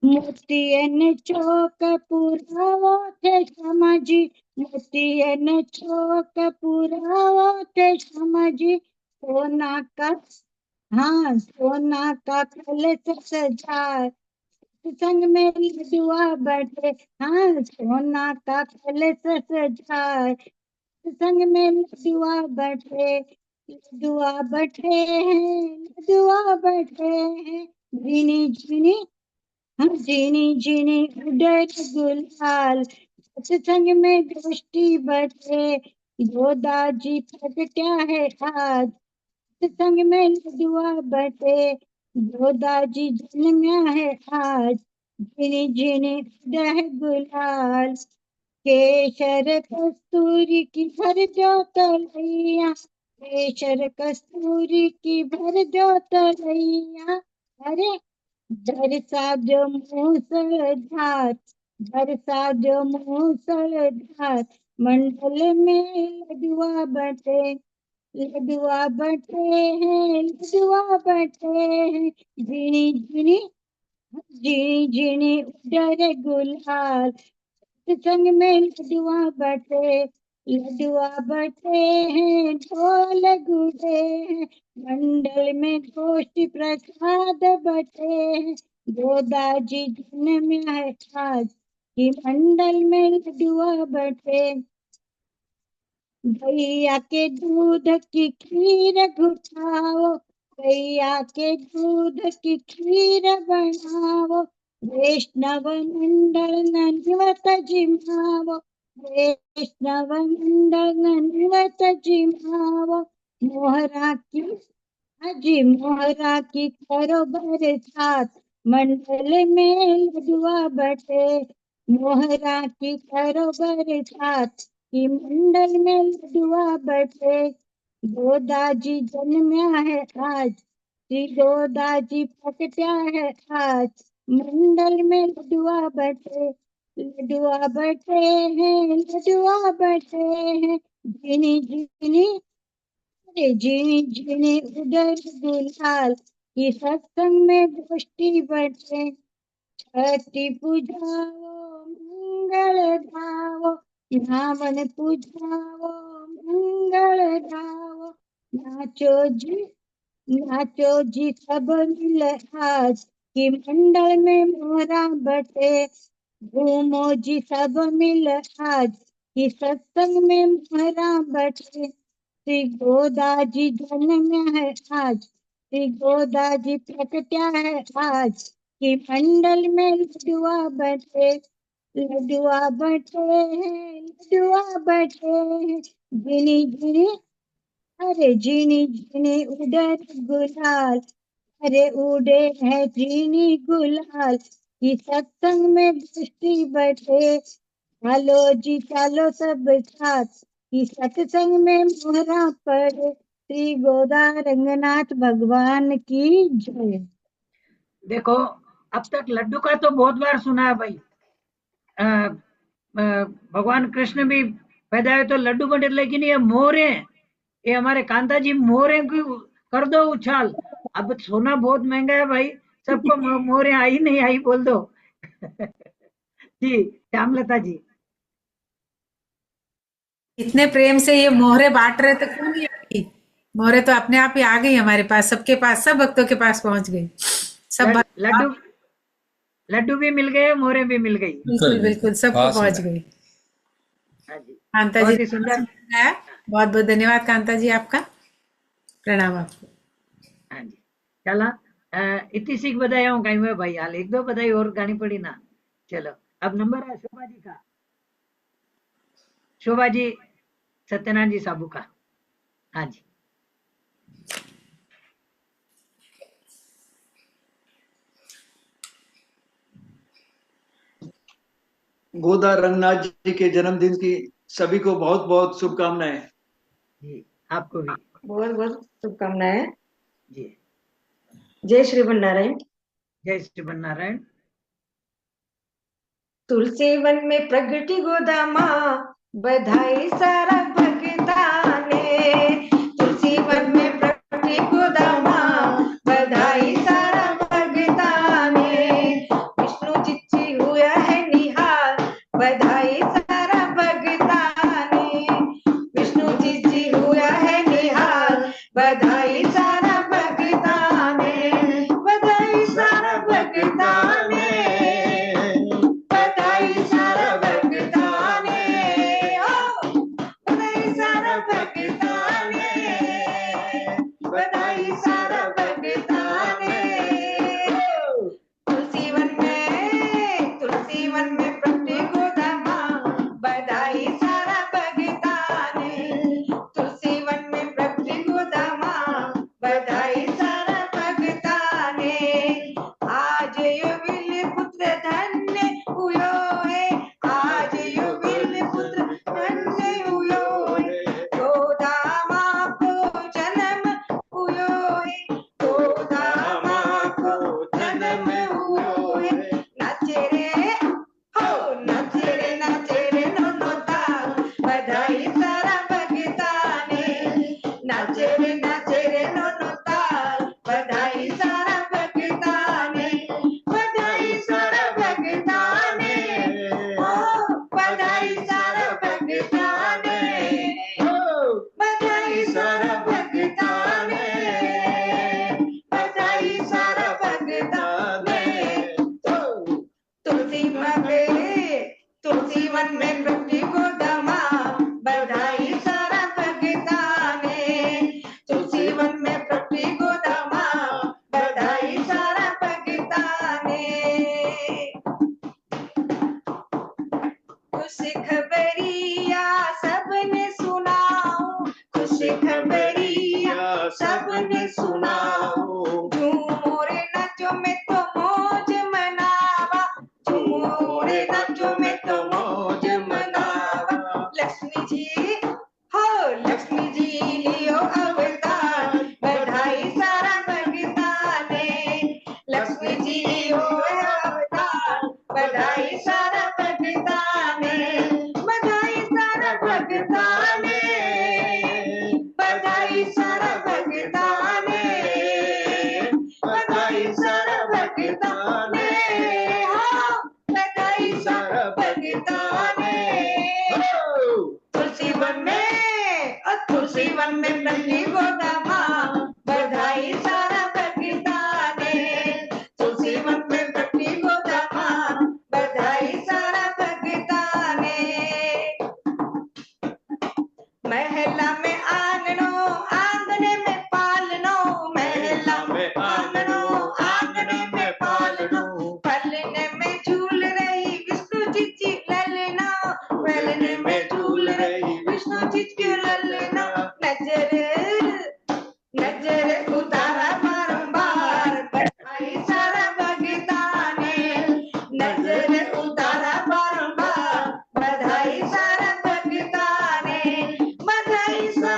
मोतियन चौक पुरावो थे समाजी, मोतियन चौक पुरावो थे समाजी। सोना का, हाँ सोना का कलश सजाए, संग में लडुआ बटे, हाँ सोना का कलश सजाए, संग में लडुआ बटे, लडुआ बटे हैं, लडुआ बटे हैं। झिनी झिनी, हम झिनी झिनी उधर गुलाल, संग में गोष्ठी बटे, गोदा जी प्रगट्या है आज। संग में लडुआ बटे, गोदा जी जन्म्या है आज। झिनी झिनी उधर गुलाल, केशर कस्तूरी की भर दो तलैया, केशर कस्तूरी की भर दो तलैया। अरे बरसा जो मूसलधार, बरसा जो मूसलधार। मंडल में लडुआ बटे, लडुआ बटे हैं, लडुआ बटे हैं। झिनी झिनी, झिनी झिनी उधर गुलाल, संग में लडुआ बटे, लडुआ बटे हैं, ढोल गुड़े हैं। मंडल में गोष्ठी प्रसाद बटे हैं, गोदा जी जन्म है आज। कि मंडल में लडुआ बटे, गैया के दूध की खीर घुटाओ, गैया के दूध की खीर बनाओ। वैष्णव मंडल नन्वत जिमावो, वैष्णव मंडल नन्वत जिमावो। मोहरा की, हाजी मोहरा की करो बरसात, मंडल में लडुआ बटे, मोहरा की करो बरसात। कि मंडल में लडुआ बटे, गोदा जी जन्म्या है आज, श्री गोदा जी प्रगट्या है आज। मंडल में लडुआ बटे, लडुआ बटे हैं, लडुआ बटे हैं। झिनी झिनी, अरे झिनी झिनी उधर गुलाल, की सत्संग में गोष्ठी बटे। छठी पूजाओ मंगल गाओ, रावण पूजाओ मंगल गाओ। नाचो जी, नाचो जी सब मिल आज, कि मंडल में मोहरा बटे। घूमो जी सब मिल आज, कि सत्संग में मोहरा बटे। श्री गोदा जी जन्म है आज, श्री गोदा जी प्रकट्या है आज। कि मंडल में लडुआ बटे, लडुआ बटे हैं, लडुआ बटे हैं। झिनी झिनी, अरे झिनी झिनी उधर गुलाल, अरे उड़े हैं झिनी गुलाल। कि सत्संग में दृष्टि बटे, चलो जी चलो सब साथ, कि सत्संग में मोहरा पड़े। श्री गोदा रंगनाथ भगवान की जय। देखो, अब तक लड्डू का तो बहुत बार सुना है भाई। अ, भगवान कृष्ण भी पैदा हुए तो लड्डू बने, लेकिन ये मोरे, ये हमारे कांता जी मोरे की कर दो उछाल। अब सोना बहुत महंगा है भाई, सबको मोरे आई नहीं आई बोल दो। जी श्यामलता जी। इतने प्रेम से ये मोहरे बांट रहे तो क्यों नहीं आएगी? मोहरे तो अपने आप ही आ गई हमारे पास, सबके पास, सब भक्तों के पास पहुंच गई। सब लड्डू, लड्डू भी मिल गए, मोहरे भी मिल गई। बिल्कुल बिल्कुल सबको पहुंच गई। कांता जी बहुत ही सुंदर है, बहुत बहुत धन्यवाद कांता जी आपका, प्रणाम आपको। हाँ जी, चला इतनी सीख बधाई हूँ कहीं में भाई, हाल एक दो बधाई और गानी पड़ी ना। चलो अब नंबर है शोभा जी का, शोभा जी सत्यनारायण जी साबू का। हाँ जी। गोदा रंगनाथ जी के जन्मदिन की सभी को बहुत बहुत शुभकामनाएं। जी आपको भी बहुत बहुत शुभकामनाएं। जी। जय श्री नारायण। जय श्री नारायण। तुलसी वन में प्रगति गोदा माँ, बधाई सारा भगता ने। तुलसी वन में प्रगति गोदा माँ, बधाई सारा भगता ने। विष्णु चिच्ची हुआ है निहाल, बधाई सारा भगता ने। विष्णु चिच्ची हुआ है निहाल, बधाई सारा भगता ने। बधाई सारा भगता ने, बधाई सारा भगता ने। ओ बधाई सारा भगता ने, बधाई सारा भगता ने। तुलसी वन में प्रगति गोदा माँ, बधाई सारा भगता ने। तुलसी वन में प्रगति गोदा माँ, बधाई सारा भगता ने। आज युविल पुत्र धन्य हुयो है, आज युविल पुत्र धन्य हुयो है। गोदा माँ को जन्म हुयो है, गोदा माँ को जन्म हुयो है। नाचे रे हो, नाचे रे नोनोता, बधाई सारा भगता ने। नाचे रे नोनोता, बधाई सारा भगता ने। बधाई सारा भगता ने, ओ बधाई सारा भगता ने। ओ बधाई सारा भगता ने, बधाई सारा भगता ने। तुलसी वन में प्रगति गोदा माँ, बधाई सारा भगता ने। तुलसी वन में प्रगति गोदा माँ, बधाई सारा भगता ने। खुश खबरिया सबने सुनाओ, खुश खबरिया सबने सुनाओ। झूमो रे नाचो में तो मौज मनावा, झूमो रे नाचो में तो मौज मनावा। लक्ष्मी जी हो, लक्ष्मी जी लियो अवतार, बधाई सारा भगता ने। लक्ष्मी जी लियो अवतार, बधाई सारा भगता ने। बधाई सारा भगता ने, बधाई सारा भगता ने। बधाई सारा भगता ने, हो बधाई सारा भगता ने। तुलसी वन में, तुलसी वन में प्रगति गोदा माँ, बधाई सारा भगता ने। तुलसी वन में प्रगति गोदा माँ, बधाई सारा भगता ने। महला में आंगनो, आंगने में पालनो, महला में आंगनो, आंगने में पालनो। पलने में झूल रही विष्णु चिच्ची ललना, पलने में झूल रही विष्णु चिच्ची ललना। नजर उतारा बारंबार, बधाई सारा भगता ने। नजर उतारा बारंबार, बधाई सारा भगता ने। बधाई सारा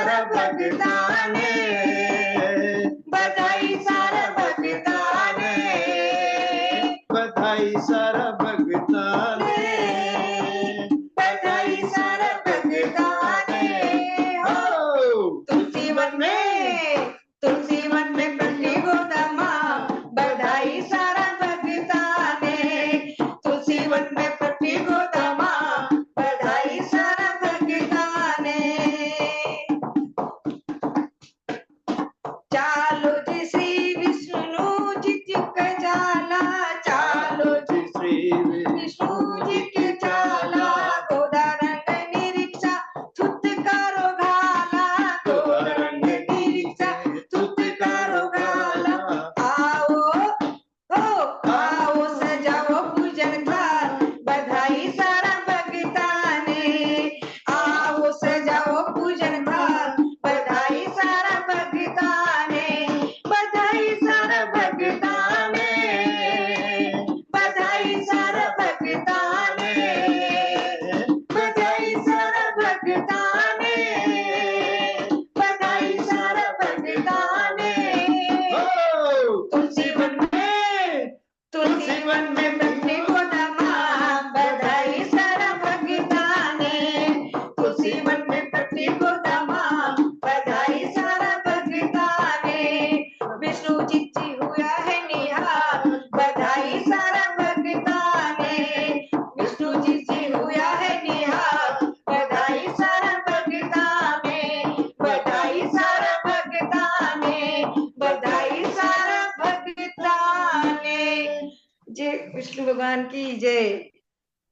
भगवान की जय।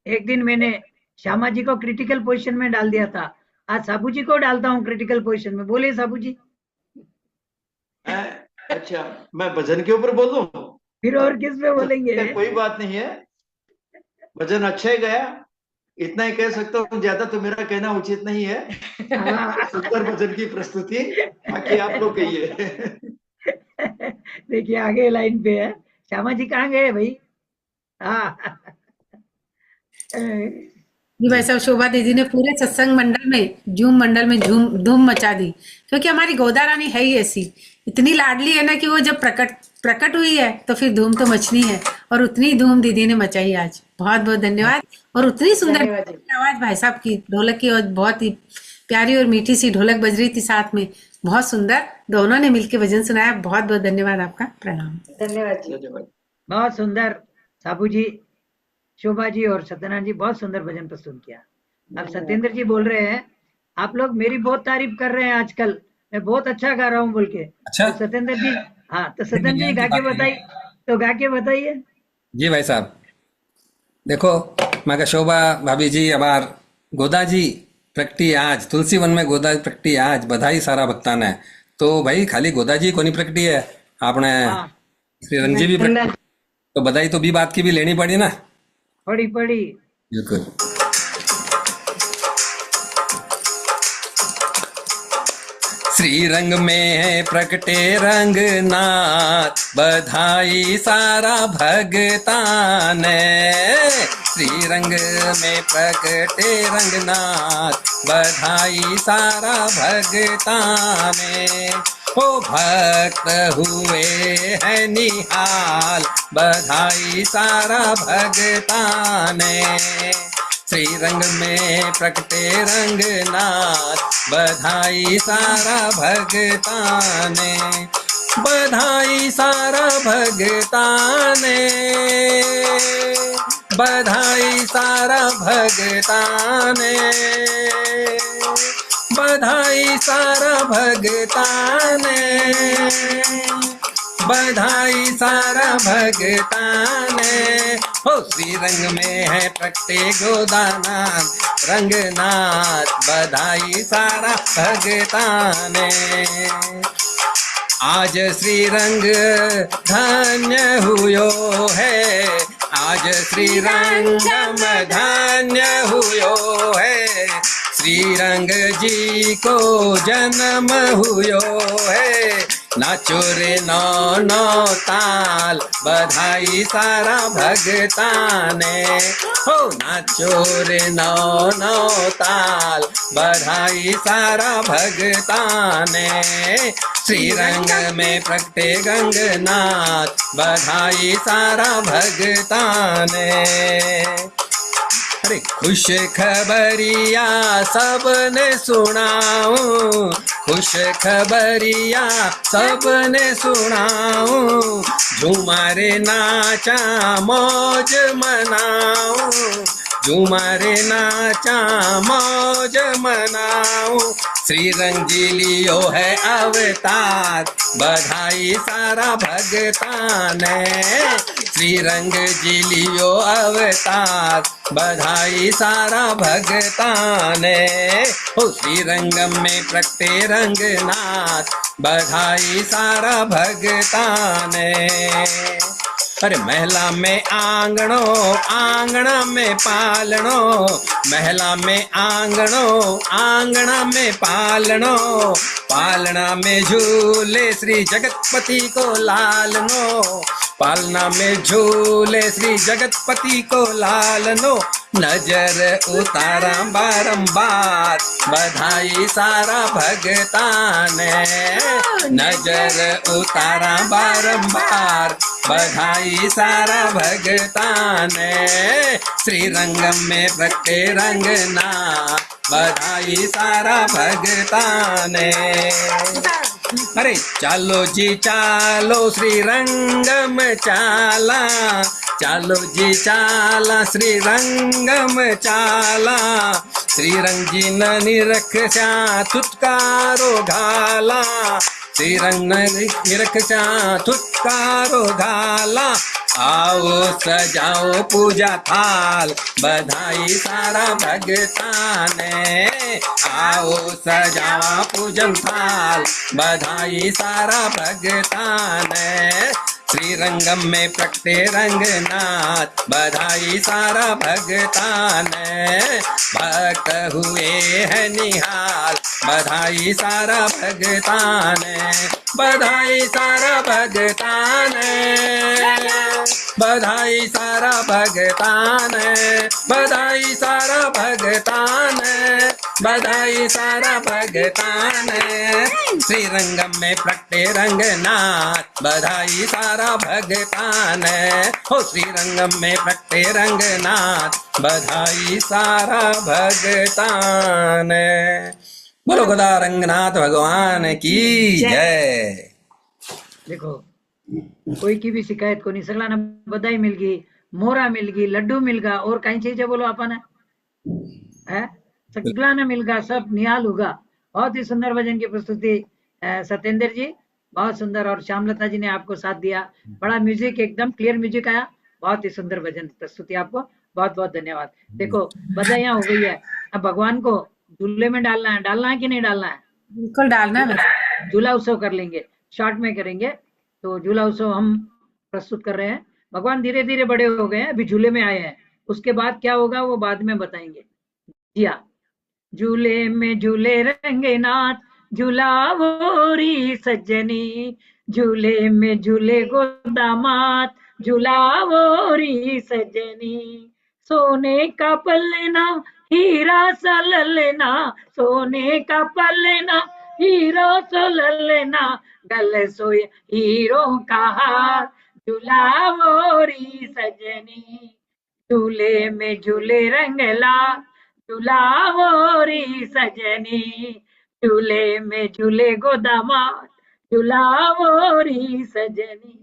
एक दिन मैंने श्यामा जी को क्रिटिकल पोजीशन में डाल दिया था, आज साबू जी को डालता हूँ क्रिटिकल पोजीशन में। बोले साबू जी। अच्छा, मैं भजन के ऊपर बोलूं? फिर और किस पे बोलेंगे? कोई बात नहीं है, भजन अच्छा ही गया, इतना ही कह सकता हूँ, ज्यादा तो मेरा कहना उचित नहीं है। सुंदर भजन की प्रस्तुति, बाकी आप लोग कहिए। देखिए आगे लाइन पे है, श्यामा जी कहाँ गए भाई? हाँ। जी भाई साहब, शोभा दीदी ने पूरे सत्संग मंडल में धूम मचा दी, क्योंकि हमारी गोदा रानी है ही ऐसी, इतनी लाडली है ना कि वो जब प्रकट हुई है तो फिर धूम तो मचनी है, और उतनी धूम दीदी ने मचाई आज। बहुत बहुत धन्यवाद। और उतनी सुंदर आवाज भाई साहब की, ढोलक की, और बहुत ही प्यारी और मीठी सी ढोलक बज रही थी साथ में, बहुत सुंदर। दोनों ने मिलकर भजन सुनाया। बहुत बहुत धन्यवाद आपका, प्रणाम। धन्यवाद जी। बहुत सुंदर साबू जी, शोभा जी और सत्यनारायण जी, बहुत सुंदर भजन प्रस्तुत किया। अब सत्येंद्र जी बोल रहे हैं, आप लोग मेरी बहुत तारीफ कर रहे हैं आजकल, मैं बहुत अच्छा गा रहा हूँ बोल के। अच्छा। तो सत्येंद्र जी, हाँ, तो सत्येंद्र जी गा के बताइए। जी भाई साहब, देखो मैं शोभा भाभी जी, अबार गोदा जी प्रगटी आज, तुलसी वन में गोदा प्रगटी आज, बधाई सारा भक्तान है। तो भाई खाली गोदा जी को नहीं प्रगटी है, आपने श्री रंग जी भी प्रगटी, तो बधाई तो भी बात की भी लेनी पड़ी ना। पड़ी बिल्कुल। श्री रंग में है प्रकटे रंगनाथ, बधाई सारा भगतान। श्री रंग में प्रकटे रंगनाथ, बधाई सारा भगतान। ओ भक्त हुए है निहाल, बधाई सारा भगतान। श्री रंग में प्रकटे रंगनाथ, बधाई सारा भगतान। बधाई सारा भगतान, बधाई सारा भगतान, बधाई सारा भगतान, बधाई सारा भगतान। हो श्री रंग में है प्रकटे गोदानाथ रंगनाथ, बधाई सारा भगतान। आज श्री रंग धन्य हुयो है, आज श्री रंगम धन्य हुयो है। श्री रंग जी को जन्म हुयो है, नाचो रे नौ ताल, बधाई सारा भगतान। हो नाचो रे नौ ताल, बधाई सारा भगतान। श्री रंग में प्रगटे गंगनाथ, बधाई सारा भगतान। अरे खुश खबरिया सबने सुनाऊं, खुश खबरिया सबने सुनाऊं, झूमारे नाचा मौज मनाऊं, झूमारे नाचा मौज मनाऊं। श्री रंग जी लियो है अवतार, बधाई सारा भगतान। श्री रंग जी लियो अवतार, बधाई सारा भगतान। ओ श्री रंगम में प्रगटे रंगनाथ, बधाई सारा भगतान। अरे महला में आंगणो, आंगणा में पालनो, महला में आंगणो, आंगणा में पालनो, पालना में झूले श्री जगतपति को लालनो, पालना में झूले श्री जगतपति को लालनो। नजर उतारा बारंबार, बधाई सारा भगतान। नजर उतारा बारंबार, बधाई सारा भगतान। श्री रंगम में प्रगटे रंगनाथ, बधाई सारा भगतान। अरे चालो जी चालो श्री रंगम चाला, चालो जी चाला श्री रंगम चाला। श्री रंग जी न निरखशा छुटकारो घाला, श्री रंग न निरखशा छुटकारो घाला। आओ सजाओ पूजा थाल, बधाई सारा भगताने। आओ सजावा पूजन थाल, बधाई सारा भगताने। श्रीरंगम में प्रगटे रंगनाथ, बधाई सारा भगताने। भक्त हुए हैं निहाल, बधाई सारा भगताने। बधाई सारा भगताने, बधाई सारा भगताने। बधाई सारा भगताने, बधाई सारा भगताने। श्रीरंगम में प्रगटे रंगनाथ, बधाई सारा भगताने। हो श्रीरंगम में प्रगटे रंगनाथ, बधाई सारा भगताने। बोलो गोदा रंगनाथ भगवान की जय। देखो कोई की भी शिकायत को नहीं, सगला ने बधाई मिल गई, मोरा मिल गई, लड्डू मिल गया, और कई चीजें बोलो अपन है, सगला ने मिल गया, सब निहाल होगा। बहुत ही सुंदर भजन की प्रस्तुति सत्येंद्र जी, बहुत सुंदर। और श्यामलता जी ने आपको साथ दिया, बड़ा म्यूजिक, एकदम क्लियर म्यूजिक आया, बहुत ही सुंदर भजन प्रस्तुति, आपको बहुत बहुत धन्यवाद। देखो बधाइयां हो गई है, अब भगवान को झूले में डालना है कि नहीं डालना है? बिल्कुल डालना है। झूला उत्सव कर लेंगे, शॉर्ट में करेंगे। तो झूला उत्सव हम प्रस्तुत कर रहे हैं। भगवान धीरे धीरे बड़े हो गए हैं, अभी झूले में आए हैं, उसके बाद क्या होगा वो बाद में बताएंगे। जी हाँ, झूले में झूले रंगनाथ, झूलावोरी सजनी, झूले में झूले गोदामात, झूलावोरी सजनी। सोने का पलना हीरा सा ललना, सोने का पलना हीरो सा ललना, गल सोए हीरो का हार, झूलावोरी सजनी। झूले में झूले रंगला, झूलावोरी सजनी, झूले में झूले गोदामात, झूलावोरी सजनी।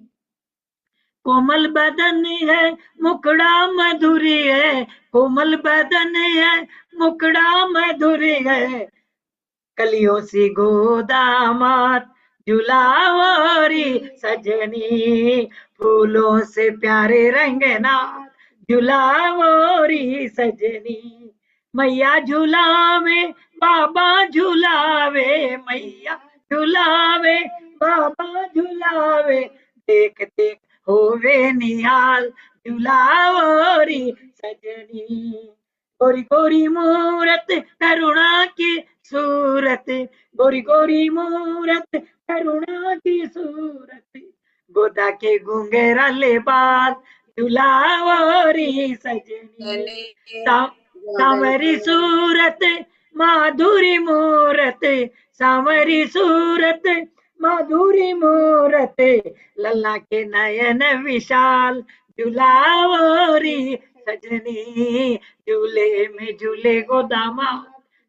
कोमल बदन है मुखड़ा मधुरी है, कोमल बदन है मुखड़ा मधुरी है, कलियों सी गोदामात, झूलावोरी सजनी। फूलों से प्यारे रंगनाथ, झूलावोरी सजनी। मैया झूलावे बाबा झूलावे, मैया झूलावे बाबा झूलावे, देख देख होवे निहाल, झूलावोरी सजनी। गोरी गोरी मूरत करुणा की सूरत, गोरी गोरी मूरत करुणा की सूरत, गोदा के घुंघरा ले बाल, झूलावोरी सजनी। सांवरी सूरत माधुरी मूरत, सांवरी सूरत माधुरी मूरत, लल्ला के नयन विशाल, झूलावोरी सजनी। झूले में झूले गोदामा,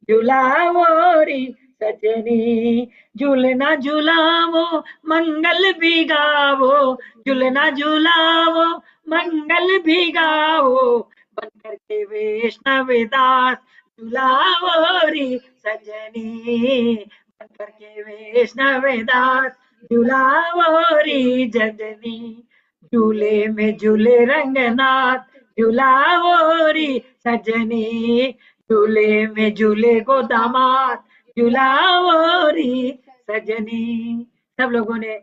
झूलावोरी सजनी। झूलना झूलावो मंगल भी गावो, झूलना झूलावो मंगल भी गावो, बनकर के वैष्णव दास, झूलावोरी सजनी। बनकर के वैष्णव दास, झूलावोरी जजनी। झूले में झूले रंगनाथ, झूलावोरी सजनी। झूले में झूले गोदामात, झूलावोरी सजनी। सब लोगों ने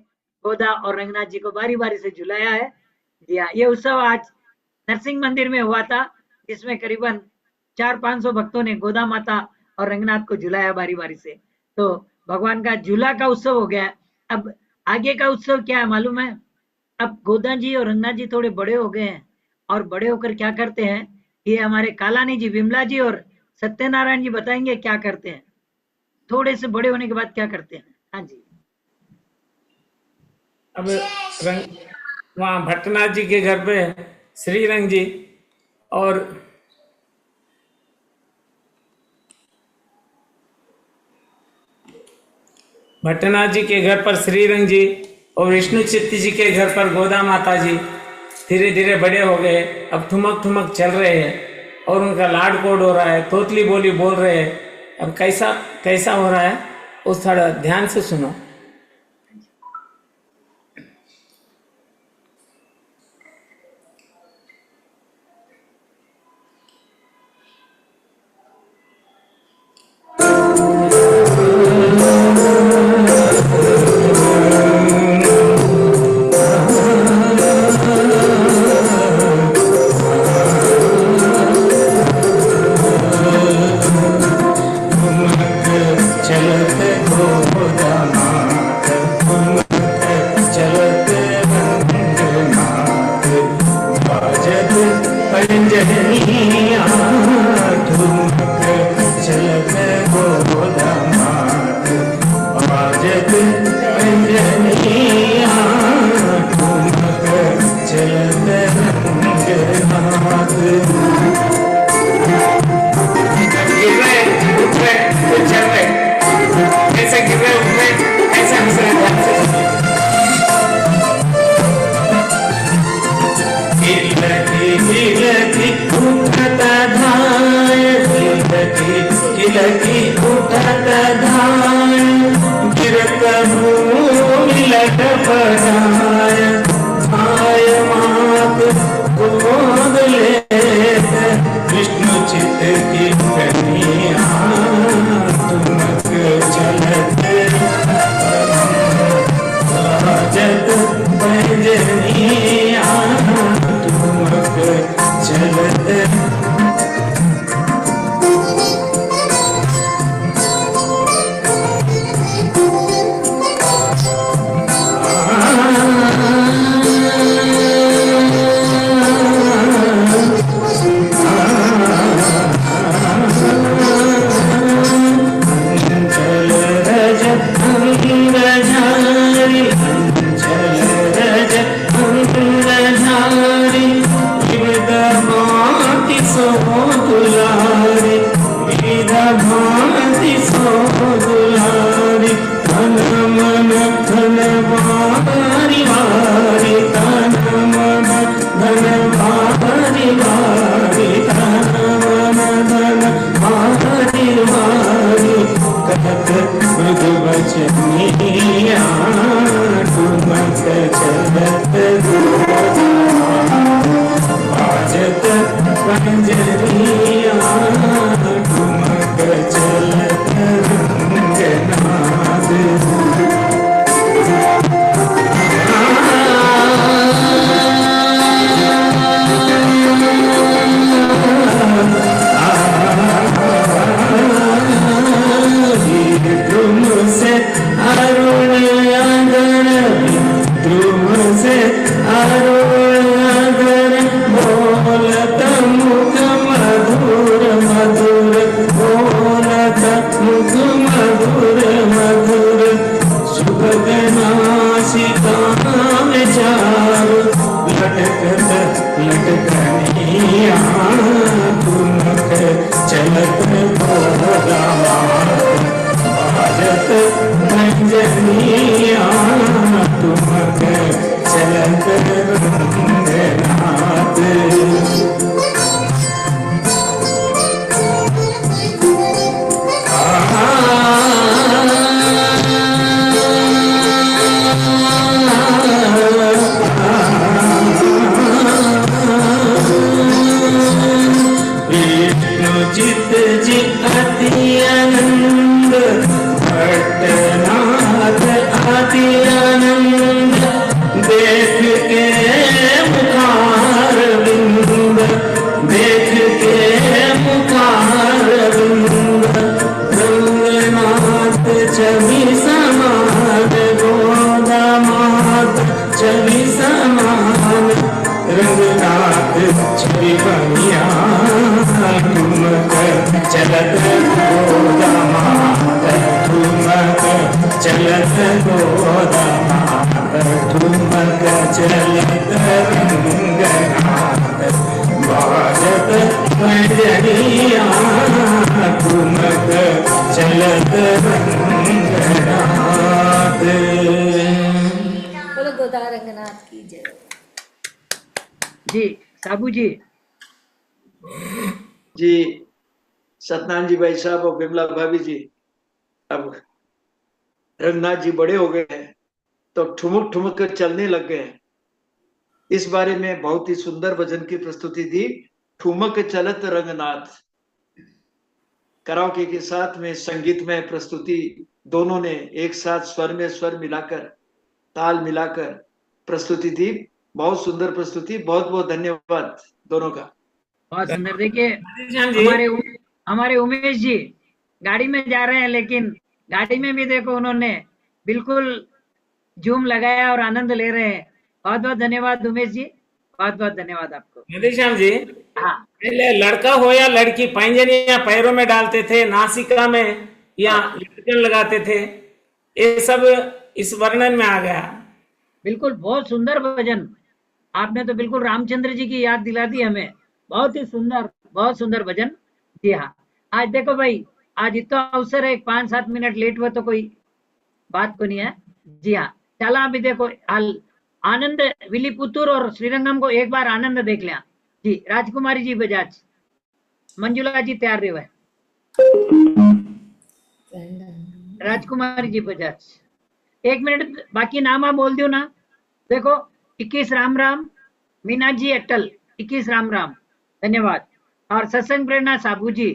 गोदा और रंगनाथ जी को बारी बारी से झुलाया है। जी हाँ, ये उत्सव आज नरसिंह मंदिर में हुआ था, जिसमें करीबन 400-500 भक्तों ने गोदा माता और रंगनाथ को झुलाया बारी बारी से। तो भगवान का झूला का उत्सव हो गया। अब आगे का उत्सव क्या है मालूम है? अब गोदा जी और रंगनाथ जी थोड़े बड़े हो गए हैं, और बड़े होकर क्या करते हैं, ये हमारे कालानी जी, विमला जी और सत्यनारायण जी बताएंगे क्या करते हैं, थोड़े से बड़े होने के बाद क्या करते हैं। हाँ जी। अब वहाँ भट्टनाथ जी के घर पे श्रीरंग जी और भट्टनाथ जी के घर पर श्रीरंग जी और विष्णु चित्त जी के घर पर गोदा माता जी धीरे धीरे बड़े हो गए। अब ठुमक ठुमक चल रहे हैं और उनका लाड कोड हो रहा है, तोतली बोली बोल रहे हैं। अब कैसा कैसा हो रहा है उस थोड़ा ध्यान से सुनो। ठुमक चलत गोदामात ठुमक चलत रंगनाथ बाजत पंजनिया ठुमक चलत गोदामात बाजत पंजनिया ठुमक चलत रंगनाथ गिर रहे उठ रहे तो चल रहे ऐसे गिर रहे उठ रहे ऐसे हंस रहे ध्यान से गिलकी उठता धाय गिलकी उठता धाय गिरत भूमि लट पड़ाय आय मात गोद लेत विष्णु चित्त की कन्या ठुमक चलत बाजत पंजनिया ठुमक चलत बोलो गोदा रंगनाथ की जय। जी साबू जी जी सतनाम जी भाई साहब और बिमला भाभी जी, अब रंगनाथ जी बड़े हो गए हैं तो ठुमक ठुमक कर चलने लग गए हैं। इस बारे में बहुत ही सुंदर भजन की प्रस्तुति थी, ठुमक चलत रंगनाथ। कराओके के साथ में संगीत में प्रस्तुति, दोनों ने एक साथ स्वर में स्वर मिलाकर, ताल मिलाकर प्रस्तुति थी। बहुत सुंदर प्रस्तुति, बहुत बहुत धन्यवाद दोनों का। बहुत सुंदर। देखिए हमारे उमेश जी गाड़ी में जा रहे हैं, लेकिन गाड़ी में भी देखो उन्होंने बिल्कुल जूम लगाया और आनंद ले रहे हैं। बहुत बहुत धन्यवाद उमेश जी, बहुत बहुत धन्यवाद आपको। श्याम जी, हाँ पहले लड़का हो या लड़की पैंजनियां पैरों में डालते थे, नासिका में या लटकन लगाते थे, ये सब इस वर्णन में आ गया। बिल्कुल, बहुत सुंदर भजन आपने तो बिल्कुल रामचंद्र जी की याद दिला दी हमें। बहुत ही सुंदर, बहुत सुंदर भजन। जी हाँ, आज देखो भाई, आज इतना अवसर है, 5-7 मिनट लेट हुआ तो कोई बात को नहीं है। जी हाँ, चला अभी देखो हाल आनंद विलीपुतुर और श्रीरंगम को एक बार आनंद देख लिया। जी राजकुमारी जी बजाज, मंजुला जी तैयार रहे हुए, राजकुमारी जी बजाज। 1 मिनट बाकी नाम आप बोल दो ना। देखो 21 राम राम, मीना जी अटल, 21 राम राम, धन्यवाद। और सत्संग प्रेरणा साबू जी,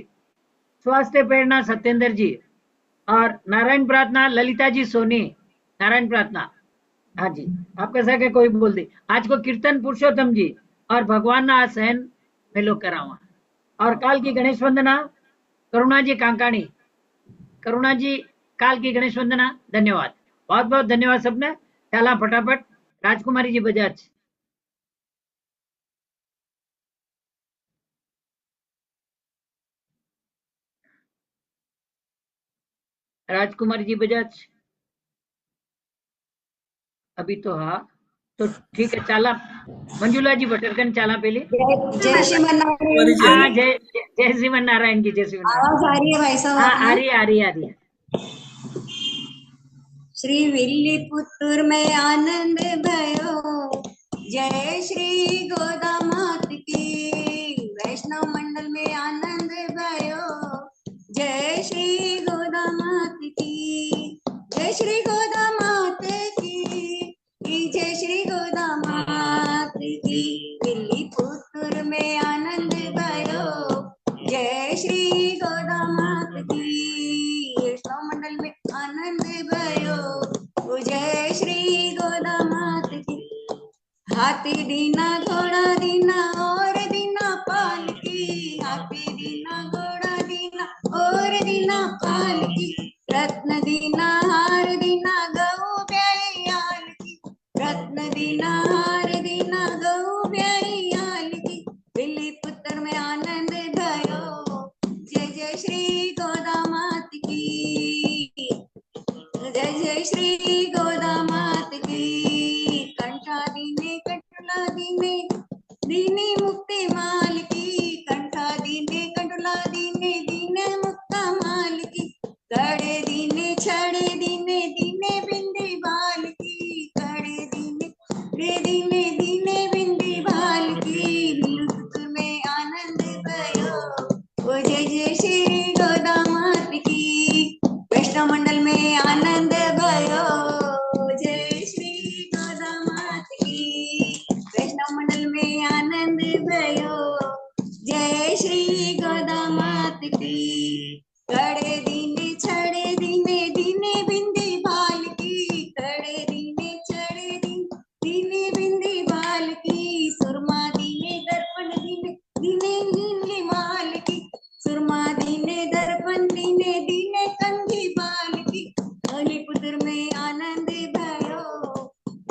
स्वास्थ्य प्रेरणा सत्येंद्र जी, और नारायण प्रार्थना ललिता जी सोनी, नारायण प्रार्थना। हाँ जी, आपका सके कोई बोल दे। आज को कीर्तन पुरुषोत्तम जी और भगवान ना सहन में लोग करावा। और काल की गणेश वंदना करुणा जी कांकाणी, करुणा जी काल की गणेश वंदना, धन्यवाद। बहुत बहुत धन्यवाद सबने। चला फटाफट राजकुमारी जी बजाज। राजकुमारी जी बजाज अभी तो हाँ, तो ठीक है। चाला मंजुला जी भटरकन चाला पहले। जय श्रीमन नारायण हाँ, जी। जय जय श्रीमन नारायण की, जय श्रीमन नारायण। आवाज आ रही है भाई साहब हाँ, आपने? आ रही है, आ रही है, आ रही है। श्री विल्लीपुत्र में आनंद भयो, जय श्री गोदा मात की। वैष्णव मंडल में आनंद भयो, जय श्री गोदा मात की। जय श्री गोदा मात की, जय श्री गोदा मात की। विल्लीपुत्र में आनंद भयो, जय श्री गोदा मात की। वैष्णव मंडल में आनंद भयो, जय श्री गोदा मात की। हाथी दीना घोड़ा दीना और दीना पालकी, हाथी दीना घोड़ा दीना और दीना पालकी। रत्न दीना हार दीना गऊ ब्याल की, रत्न दीना हार दीना गऊ ब्याल की। विल्लीपुत्र में आनंद भयो, जय जय श्री गोदा मात की, जय जय श्री गोदा मात की। कंठा दीने कंठला दीने दीने मुक्ति माल की, कंठा दीने कंठला दीने दीने मुक्ता माल की। कड़े दीने छड़े दीने दीने बिंदी बाल की, कड़े दीने दीने दीने बिंदी बाल की। विल्लीपुत्र में आनंद भयो, ओ जय जय श्री गोदा मात की। वैष्णव मंडल में आनंद भयो, जय श्री गोदा मात की। वैष्णव मंडल में आनंद भयो, जय श्री गोदा मात की। कड़े दीने छड़े दीने दीने बिंदी बाल की, कड़े दीने छड़े दीने दीने बिंदी बाल की। सुरमा दीने दर्पण दीने दीने नीली माल की, सुरमा दीने दर्पण दीने दीने कंघी बाल की। विल्लीपुत्र में आनंद भयो,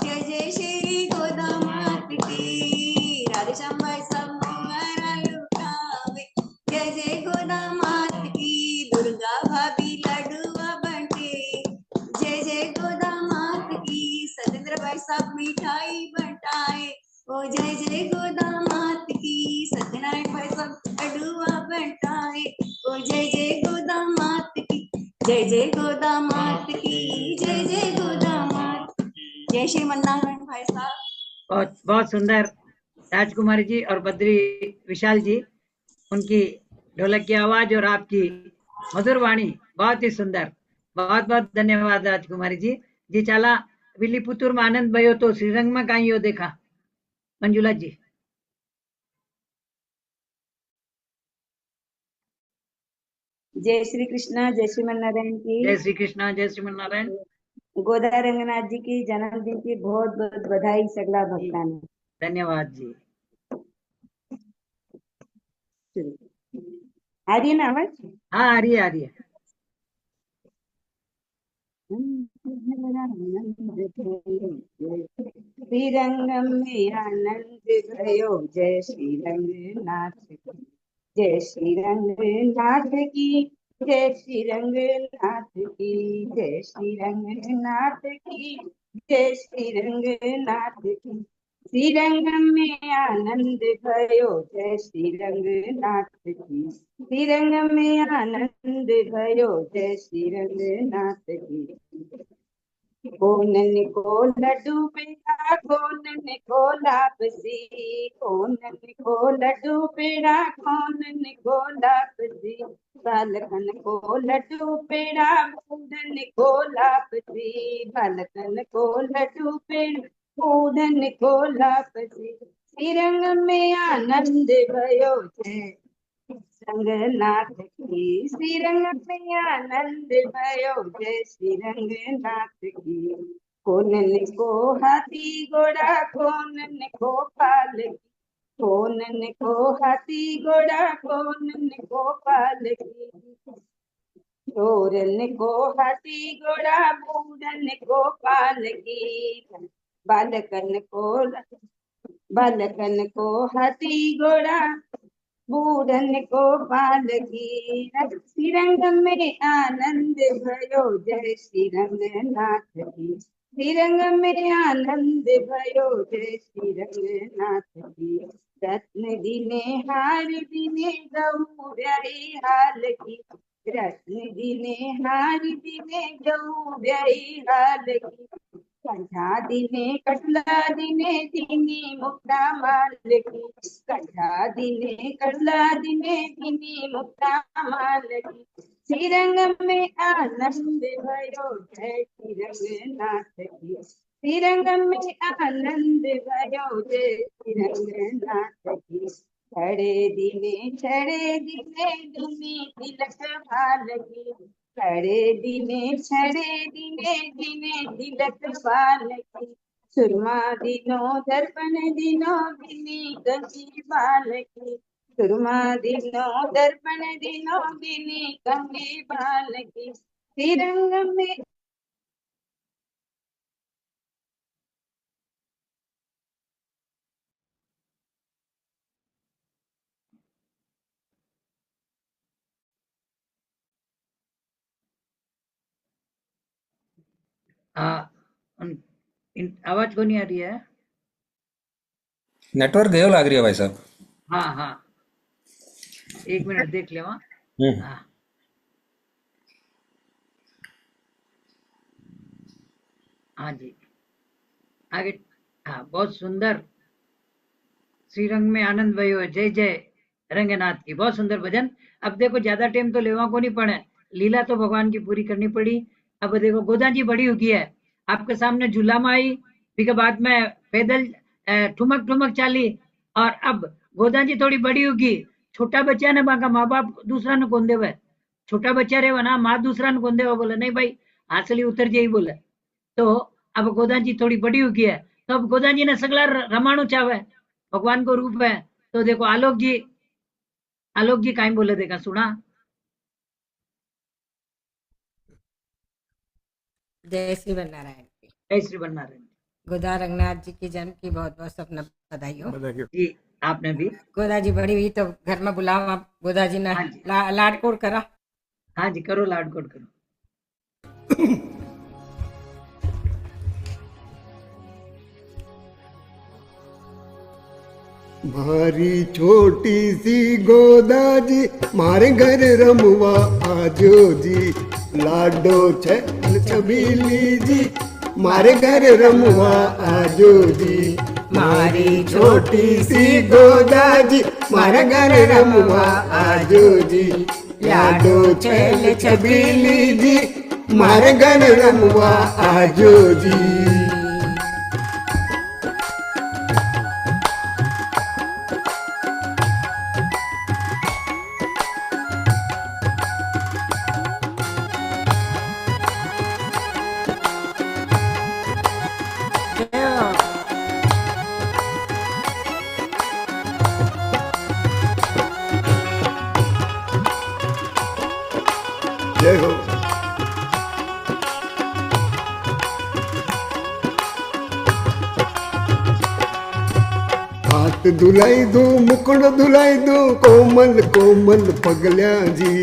जय जय श्री गोदा मात की। राधे श्याम भाई सब मोहरा लुटावे, जय जय गोदा मात की। दुर्गा भाभी लडुआ बंटे, जय जय गोदा मात की। सतेंद्र भाई सब मिठाई बंटाए, ओ जय जय गोदा मात की। सत्यनारायण भाई सब लडुआ बंटाए, ओ जय जय गोदा मात की। जय जय गोदा मात की, जय जय गोदा मात की। जय श्रीमन नारायण भाई साहब। बहुत बहुत सुंदर राजकुमारी जी और बद्री विशाल जी, उनकी ढोलक की आवाज और आपकी मधुर वाणी बहुत ही सुंदर। बहुत बहुत धन्यवाद राजकुमारी जी। जी चाला विल्लीपुतुर में आनंद भयो तो श्रीरंग में कहीं हो देखा मंजुला जी। जय श्री कृष्णा, जय श्रीमन नारायण की। जय श्री कृष्णा, जय श्रीमन नारायण। गोदा रंगनाथ जी की जन्मदिन की बहुत बहुत बधाई सगला जी, भक्तान। धन्यवाद जी। आ रही है ना आवाज? हाँ, आ रही है, आ रही है। श्री रंग में आनंद भयो जय श्री रंगनाथ की जय श्री रंगनाथ की जय श्री रंगनाथ की जय श्री रंगनाथ की जय श्री रंगनाथ की श्री रंग में आनंद भयो जय श्री रंगनाथ की श्री रंग में आनंद भयो जय श्री रंगनाथ की कोनन को लड्डू पेड़ा कोनन को लापसी कोनन को लड्डू पेड़ा कोनन को लापसी बालकन को लड्डू पेड़ा बूढ़न को लापसी बालकन को लड्डू पेड़ा बूढ़न को लापसी श्री रंग में आनंद भयो जय रंगनाथ की श्री रंग में आनंद भयो जय श्री रंगनाथ की कोनन को हाथी घोड़ा कोनन को पालकी कोनन को हाथी घोड़ा कोनन को पालकी चोरन को हाथी घोड़ा बूढ़न को पालकी बालकन को हाथी घोड़ा बूढ़न को पालकी श्री रंग में आनंद भयो जय श्री रंगनाथ की श्री रंग में आनंद भयो जय श्री रंगनाथ की रत्न दिने हार दिने गऊ ब्याही हाल की रत्न दिने हार दिने गऊ ब्याही हाल की कंठा दिने कटला दिने दिनी मुक्ता माल की कंठा दिने कटला दिने दिनी मुक्ता माल की श्री रंग में आनंद भयो जय श्री रंगनाथ की श्री रंग में आनंद भयो जय श्री रंगनाथ की छड़े दिने धुनी तिलक भाल की छड़े दिने दिने तिलक बाल की सुरमा दिनों दर्पण दिनों बिनी कभी बाल की सुरमा दिनों दर्पण दिनों बिनी कभी बाल की श्री रंग में आवाज को नहीं आ रही है नेटवर्क गयो लाग रही है भाई साहब हाँ हाँ 1 मिनट देख ले हाँ हाँ जी आगे हाँ बहुत सुंदर श्री रंग में आनंद भयो जय जय रंगनाथ की बहुत सुंदर भजन। अब देखो ज्यादा टाइम तो लेवा को नहीं पड़े लीला तो भगवान की पूरी करनी पड़ी। अब देखो गोदा जी बड़ी होगी है आपके सामने झूला में आई फिर बाद में पैदल ठुमक ठुमक चाली और अब गोदा जी थोड़ी बड़ी होगी छोटा बच्चा ने बाका माँ बाप दूसरा ने कौन देवे छोटा बच्चा रहे ना माँ दूसरा ने कौन देवा बोले नहीं भाई हासली उतर जाई बोले। तो अब गोदा जी थोड़ी बड़ी होगी है तो अब गोदा जी ने सगला रमाणु चावे भगवान को रूप है। तो देखो आलोक जी काई बोले देखा सुना। जय श्री नारायण जय श्री नारायण गोदा रंगनाथ जी की जन्म की बहुत बहुत सपना बधाई हो जी आपने भी। गोदा जी बड़ी हुई तो घर में बुलाओ आप गोदा जी ने लाडकोड़ करा। हाँ जी करो लाडकोड़ करो। मारी छोटी सी गोदा जी मारे घर रमवा आजो जी लाडो छबीली जी मारे घर रमवा आजो जी मारी छोटी सी गोदा जी मारे घर रमवा आजो जी लाडो छबीली जी मारे घर रमवा आजो जी। हाथ धुलाई दू मुकुड़ धुलाई दू कोमल कोमल पगल्या जी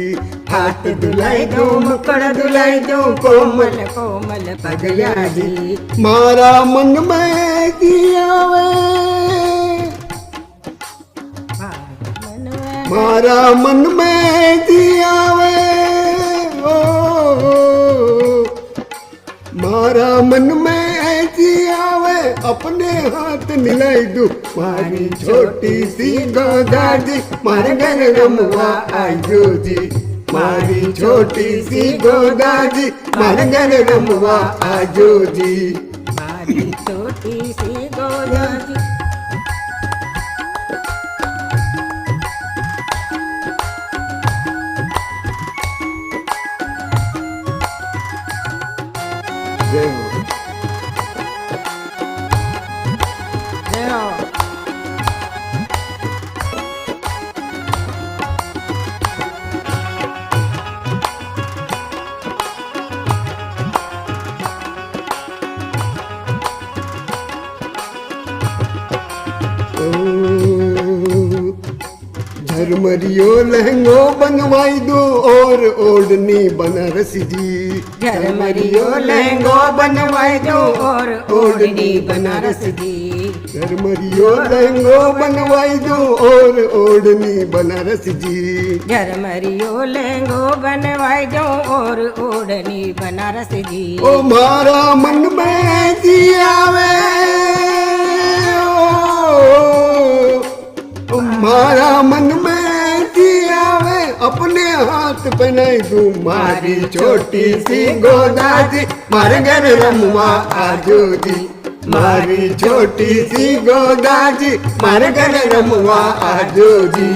हाथ धुलाई दू मुकुड़ धुलाई दू कोमल कोमल पगल्या जी मारा मन में दियावे मारा मन में दियावे मारा मन में दियावे अपने हाथ मिलाई दू मारी छोटी सी गोदा जी मारे घर रमवा आयो जी मारी छोटी सी गोदा जी मारे घर रमवा आयो जी मारी छोटी सी गोदा जी जय हो झरमरियो लहंगो बनवाई दो और ओढ़नी बनारसी जी झरमरियो लहंगो बनवाई दो और ओढ़नी बनारस जी झरमरियो लहंगो बनवाई दो और ओढ़नी बनारस जी झरमरियो लहंगो बनवाई दो और ओढ़नी बनारस जी ओ मारा मन में दियावे मारा मन में दियावे अपने हाथ पहनाई दू मारी छोटी सी गोदा जी मारे घर रमवा आजो जी मारी छोटी सी गोदा जी मारे घर रमवा आजो जी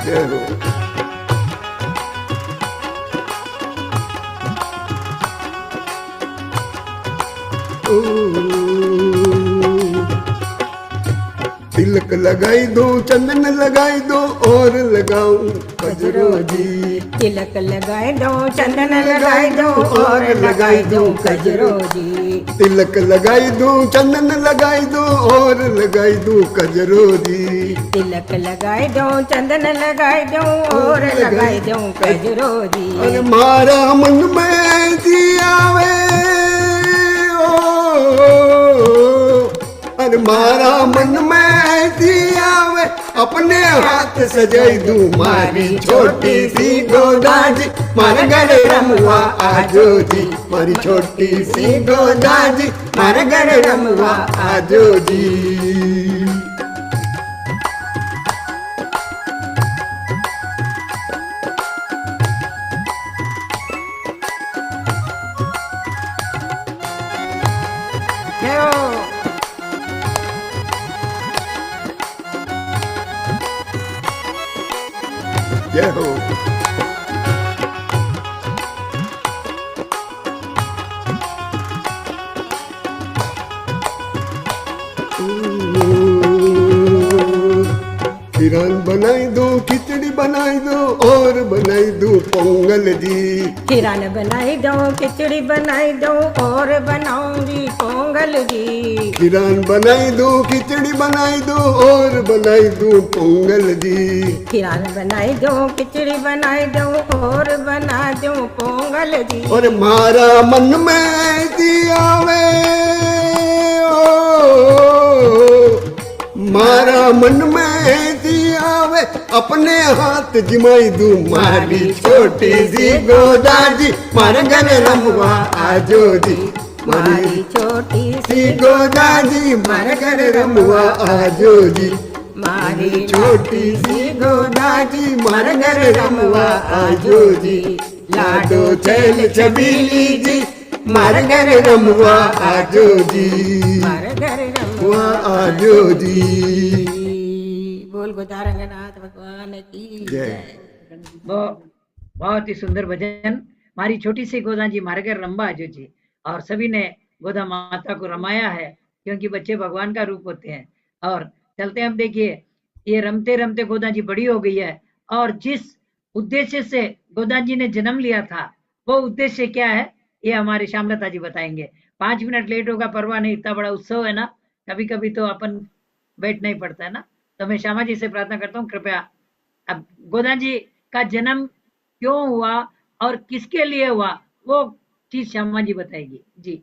जय हो तिलक लगाई दो चंदन लगाई दो और लगाऊं कजरो जी तिलक लगाई दो चंदन लगाई दो और लगाई दो कजरो जी तिलक लगाई दो चंदन लगाई दो और लगाई दो कजरो जी तिलक लगाई दो चंदन लगाई दो और लगाई दो कजरो जी अरे मारा मन में दियावे अरे मारा मन में दियावे अपने हाथ सजाई दू मारी छोटी सी गोदा जी मारे घर रमवा आजो जी मारी छोटी सी गोदा जी मारे घर रमवा आजो जी जय हो खीरान बनाई दो खिचड़ी बनाई दो और बनाई दो पोंगल जी खीरान बनाई दो खिचड़ी बनाई दो और बनाऊंगी पोंगल जी खीरान बनाई दो खिचड़ी बनाई दो और बनाई दो पोंगल जी खीरान बनाई दो खिचड़ी बनाई दो और बना दो पोंगल जी और मारा मन में दियावे मारा मन में दियावे अपने हाथ जिमाई दू मारी छोटी सी गोदा जी मारे घर रमवा आजो जी मारी छोटी सी गोदा जी मारे घर रमवा आजो जी मारी छोटी सी गोदा जी मारे घर रमवा आजो जी लाडो चल छबीली जी मारे घर रमवा आजो जी मारे घर रमवा आजो जी बोल गोदा रंगनाथ भगवान की जय। बहुत ही सुंदर भजन मारी छोटी सी गोदा जी मारे घर रंबा आजो जी और सभी ने गोदा माता को रमाया है, क्योंकि बच्चे भगवान का रूप होते हैं। और चलते हम देखिए, ये रमते रमते गोदा जी बड़ी हो गई है, और जिस उद्देश्य से गोदा जी ने जन्म लिया था वो उद्देश्य क्या है, ये हमारे श्यामलता जी बताएंगे। 5 मिनट लेट होगा परवाह नहीं, इतना बड़ा उत्सव है ना, कभी कभी तो अपन बैठ नहीं पड़ता है ना। तो मैं श्यामा जी से प्रार्थना करता हूँ, कृपया अब गोदा जी का जन्म क्यों हुआ और किसके लिए हुआ, वो चीज श्यामा जी बताएगी जी।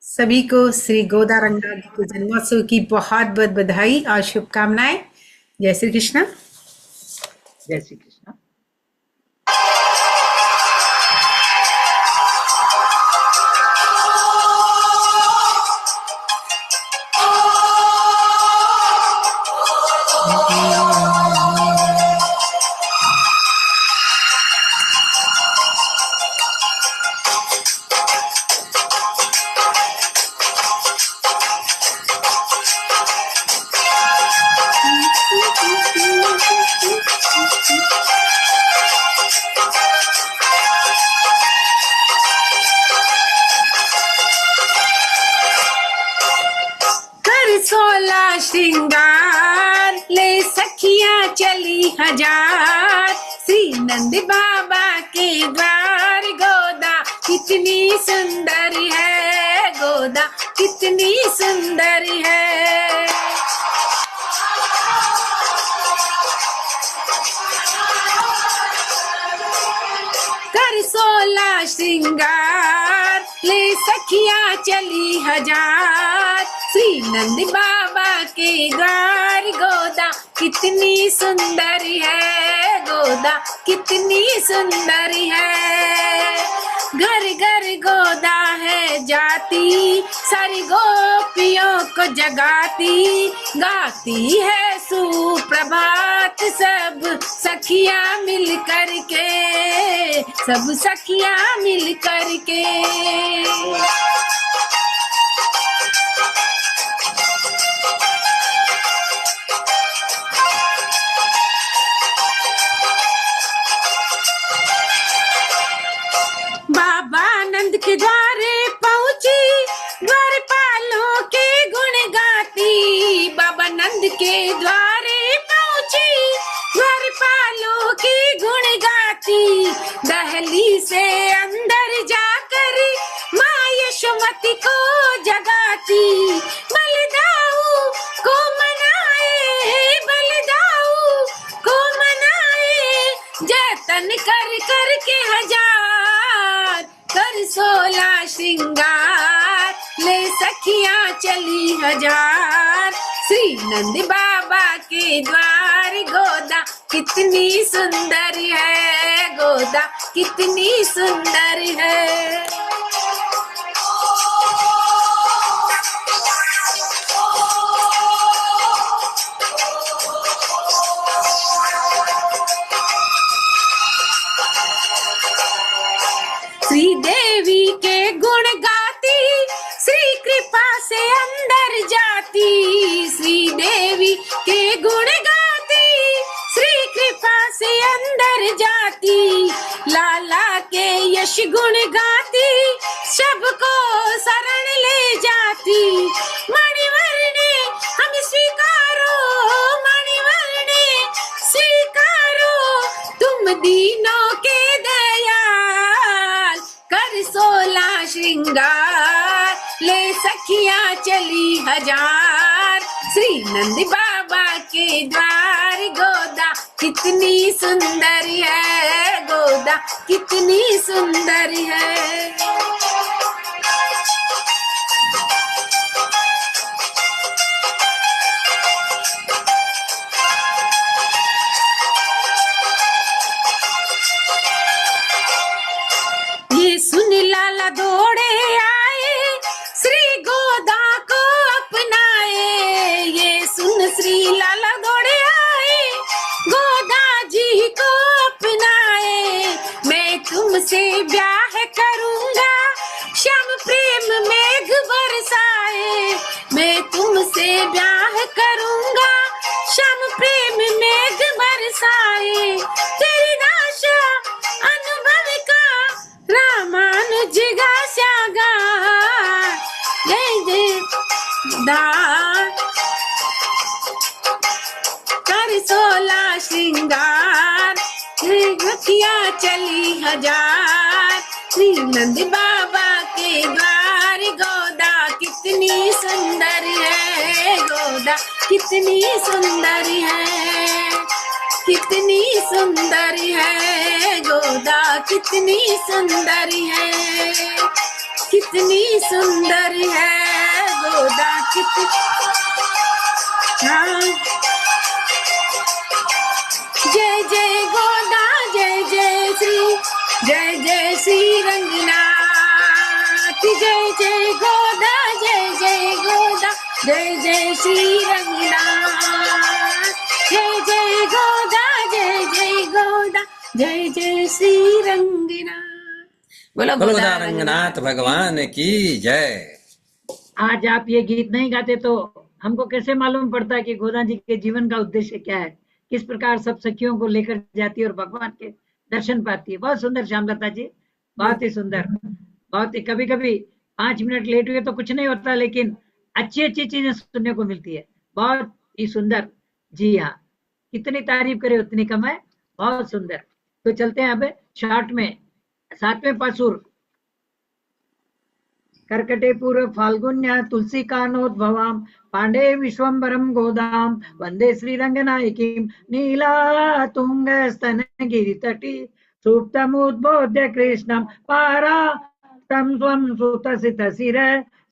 सभी को श्री गोदा रंगनाथ के जन्मोत्सव की बहुत बहुत बधाई और शुभकामनाएं। जय श्री कृष्ण। जय श्री कृष्ण। कर 16 श्रृंगार ले सखियां चली हजार, श्री नंद बाबा के द्वार। गोदा कितनी सुंदर है, गोदा कितनी सुंदर है। कर 16 श्रृंगार ले सखियां चली हजार, श्री नंद बाबा के द्वार। गोदा कितनी सुंदर है, गोदा कितनी सुंदर है। घर घर गोदा है जाती, सारी गोपियों को जगाती। गाती है सुप्रभात सब सखियां मिल करके, सब सखियां मिल करके। बाबा नंद के द्वारे पहुंची, द्वारपालों के गुण गाती। बाबा नंद के द्वारे पहुंची, द्वारपालों के गुण गाती। दहली से अंदर जाकर माँ यशोमती को जगाती। बलदाऊ को मनाए, बलदाऊ को मनाए, जतन कर कर के हजार। कर 16 श्रृंगार ले सखियां चली हजार, श्री नंद बाबा के द्वार। गोदा कितनी सुंदर है, गोदा कितनी सुंदर है। श्री देवी के गुण गाती, श्री कृपा से अंदर जाती। श्री देवी के गुण गाती, श्री कृपा से अंदर जाती। लाला के यश गुण गाती, सबको शरण ले जाती। मणिवर्णे हम स्वीकारो, मणिवर्णे स्वीकारो, तुम दीनों के दयाल। कर 16 श्रृंगार ले सखियां चली हजार, श्री नंद बाबा के द्वार। गोदा कितनी सुंदर है, गोदा कितनी सुंदर है। ये सुन लाला दौड़े आए, श्री गोदा को अपनाए। ये सुन श्री लाला दौड़े आए, गोदा जी को अपनाए। मैं तुमसे ब्याह करूंगा, श्याम प्रेम मेघ बरसाए। मैं तुमसे ब्याह करूंगा, श्याम प्रेम मेघ बरसाए। तेरी दाशा अनुभव का रामानुज गा श्यागा, गोदा कर 16 श्रृंगार, रखिया चली हजार, श्री नंद बाबा के द्वार। गोदा कितनी सुंदर है, गोदा कितनी सुंदर है, कितनी सुंदर है, गोदा कितनी सुंदर है, कितनी सुंदर है, गोदा कितनी। हाँ। जय जय गोदा, जय जय श्री रंगनाथ, जय जय गोदा, जय गोदा, जय श्री रंगनाथ, जय गोदा, जय गोदा, जय श्री रंगनाथ। बोलो गोदा रंगनाथ भगवान की जय। आज आप ये गीत नहीं गाते तो हमको कैसे मालूम पड़ता है कि गोदा जी के जीवन का उद्देश्य क्या है, किस प्रकार सब सखियों को लेकर जाती है और भगवान के दर्शन पाती है। बहुत सुंदर श्यामलता जी, बहुत ही सुंदर, बहुत ही। कभी कभी 5 मिनट लेट हुए तो कुछ नहीं होता, लेकिन अच्छी अच्छी चीजें सुनने को मिलती है। बहुत ही सुंदर। जी हाँ, कितनी तारीफ करे उतनी कम है, बहुत सुंदर। तो चलते हैं अब शॉर्ट में 7वें पासुर। कर्कटे पूर्व फाल्गुन्या तुलसी कानोद्भवाम, पांडे विश्वम्बरम गोदाम, वंदे श्रीरंगनायकीम, नीला तुंग स्तन गिरितटी, सुप्तमुद्बोध्य कृष्णम पारा तम स्वम सुतसितशिर,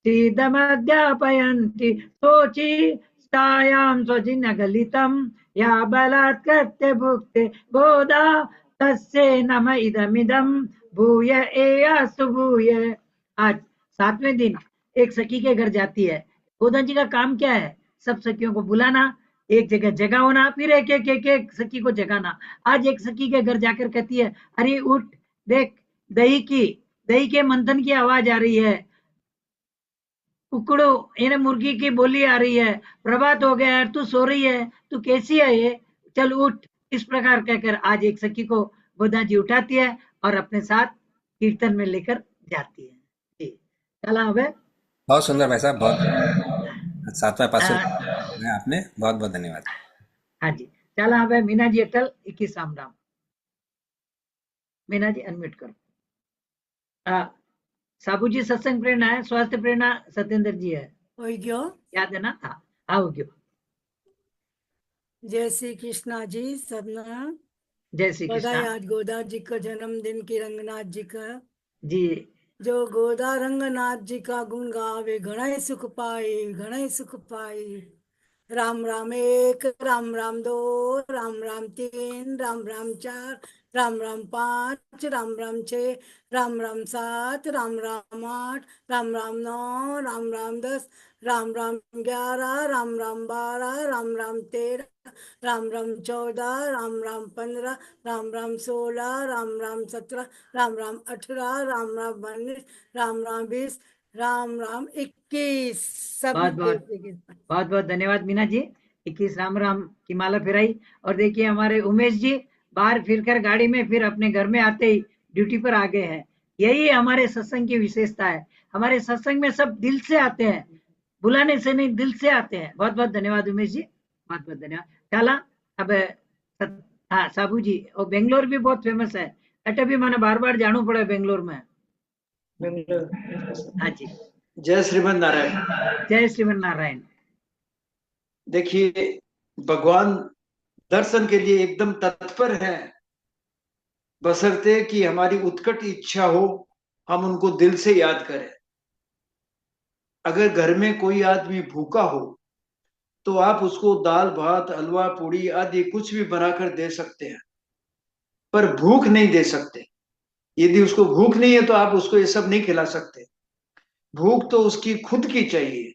सीदमध्यापयन्ति सोची स्तायां स्वजिनगलितं, या बलात्कृत्य भुक्ते गोदा तस्यै नम इदमिदं, भूय एयास्तु भूय। आज 7वें दिन एक सखी के घर जाती है। गोदा जी का काम क्या है? सब सखियों को बुलाना, एक जगह जगह होना, फिर एक एक एक एक सखी को जगाना। आज एक सखी के घर जाकर कहती है, अरे उठ देख, दही के मंथन की आवाज आ रही है, कुकड़ो यानी मुर्गी की बोली आ रही है, प्रभात हो गया है, तू सो रही है, तू कैसी है ये, चल उठ। इस प्रकार कहकर आज एक सखी को गोदा जी उठाती है और अपने साथ कीर्तन में लेकर जाती है। जी चला अब बहुत सुंदर भाई साहब, बहुत 7वां पासुर आपने बहुत बहुत धन्यवाद। हाँ जी चला अब मीना जी अटल 21 राम राम। मीना जी अनम्यूट करो। साबू जी सत्संग प्रेरणा है, स्वास्थ्य प्रेरणा सत्येंद्र जी है, हो गयो, याद है ना? हाँ हो गयो। जय श्री कृष्णा जी सबना। जय श्री कृष्णा। बधाई आज गोदा जी का जन्मदिन की रंगनाथ जी का जी। जो गोदा रंगनाथ जी का गुण गावे घना ही सुख पाए, घना ही सुख पाए। राम राम 1, राम राम 2, राम राम 3, राम राम 4, राम राम 5, राम राम 6, राम राम 7, राम राम 8, राम राम 9, राम राम 10, राम राम 11, राम राम 12, राम राम 13, राम राम 14, राम राम 15, राम राम 16, राम राम 17, राम राम 18, राम राम 19, राम राम 20, राम राम 21। बहुत बहुत धन्यवाद मीना जी। 21 राम राम की माला फिराई। और देखिए हमारे उमेश जी बाहर फिरकर गाड़ी में फिर अपने घर में आते ही ड्यूटी पर आ गए हैं। यही हमारे सत्संग की विशेषता है। हमारे सत्संग में सब दिल से आते हैं, बुलाने से नहीं, दिल से आते हैं। बहुत बहुत धन्यवाद उमेश जी, बहुत बहुत धन्यवाद। चला अब हाँ साबू जी, और बेंगलोर भी बहुत फेमस है। अटे भी मैंने बार बार जाना पड़ा बेंगलोर में। हाँ जी। जय श्रीमन नारायण। जय श्रीमन नारायण। देखिए भगवान दर्शन के लिए एकदम तत्पर है, बशर्ते कि हमारी उत्कट इच्छा हो, हम उनको दिल से याद करें। अगर घर में कोई आदमी भूखा हो तो आप उसको दाल भात हलवा पूड़ी आदि कुछ भी बनाकर दे सकते हैं, पर भूख नहीं दे सकते। यदि उसको भूख नहीं है तो आप उसको ये सब नहीं खिला सकते। भूख तो उसकी खुद की चाहिए।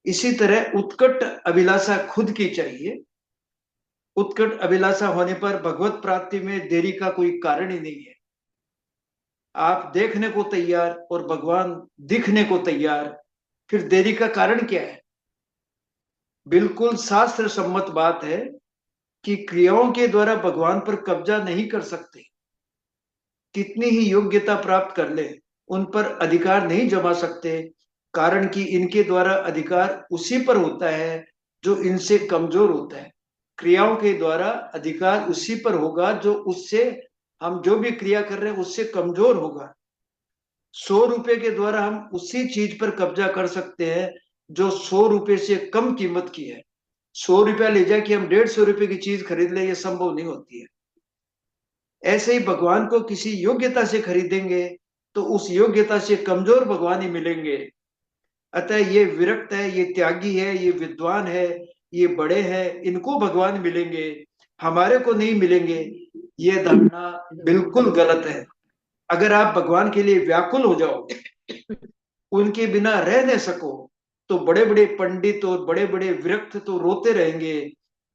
इसी तरह उत्कट अभिलाषा खुद की चाहिए। उत्कट अभिलाषा होने पर भगवत प्राप्ति में देरी का कोई कारण ही नहीं है। आप देखने को तैयार और भगवान दिखने को तैयार, फिर देरी का कारण क्या है? बिल्कुल शास्त्र सम्मत बात है कि क्रियाओं के द्वारा भगवान पर कब्जा नहीं कर सकते। कितनी ही योग्यता प्राप्त कर ले, उन पर अधिकार नहीं जमा सकते, कारण कि इनके द्वारा अधिकार उसी पर होता है जो इनसे कमजोर होता है। क्रियाओं के द्वारा अधिकार उसी पर होगा जो उससे, हम जो भी क्रिया कर रहे हैं उससे कमजोर होगा। 100 रुपए के द्वारा हम उसी चीज पर कब्जा कर सकते हैं जो 100 रुपए से कम कीमत की है। 100 रुपया ले जाके हम 150 रुपए की चीज खरीद ले, ये संभव नहीं होती है। ऐसे ही भगवान को किसी योग्यता से खरीदेंगे तो उस योग्यता से कमजोर भगवान ही मिलेंगे। अतः ये विरक्त है, ये त्यागी है, ये विद्वान है, ये बड़े हैं, इनको भगवान मिलेंगे, हमारे को नहीं मिलेंगे। ये धारणा बिल्कुल गलत है। अगर आप भगवान के लिए व्याकुल हो जाओ, उनके बिना रह न सको, तो बड़े बड़े पंडित और बड़े बड़े विरक्त तो रोते रहेंगे,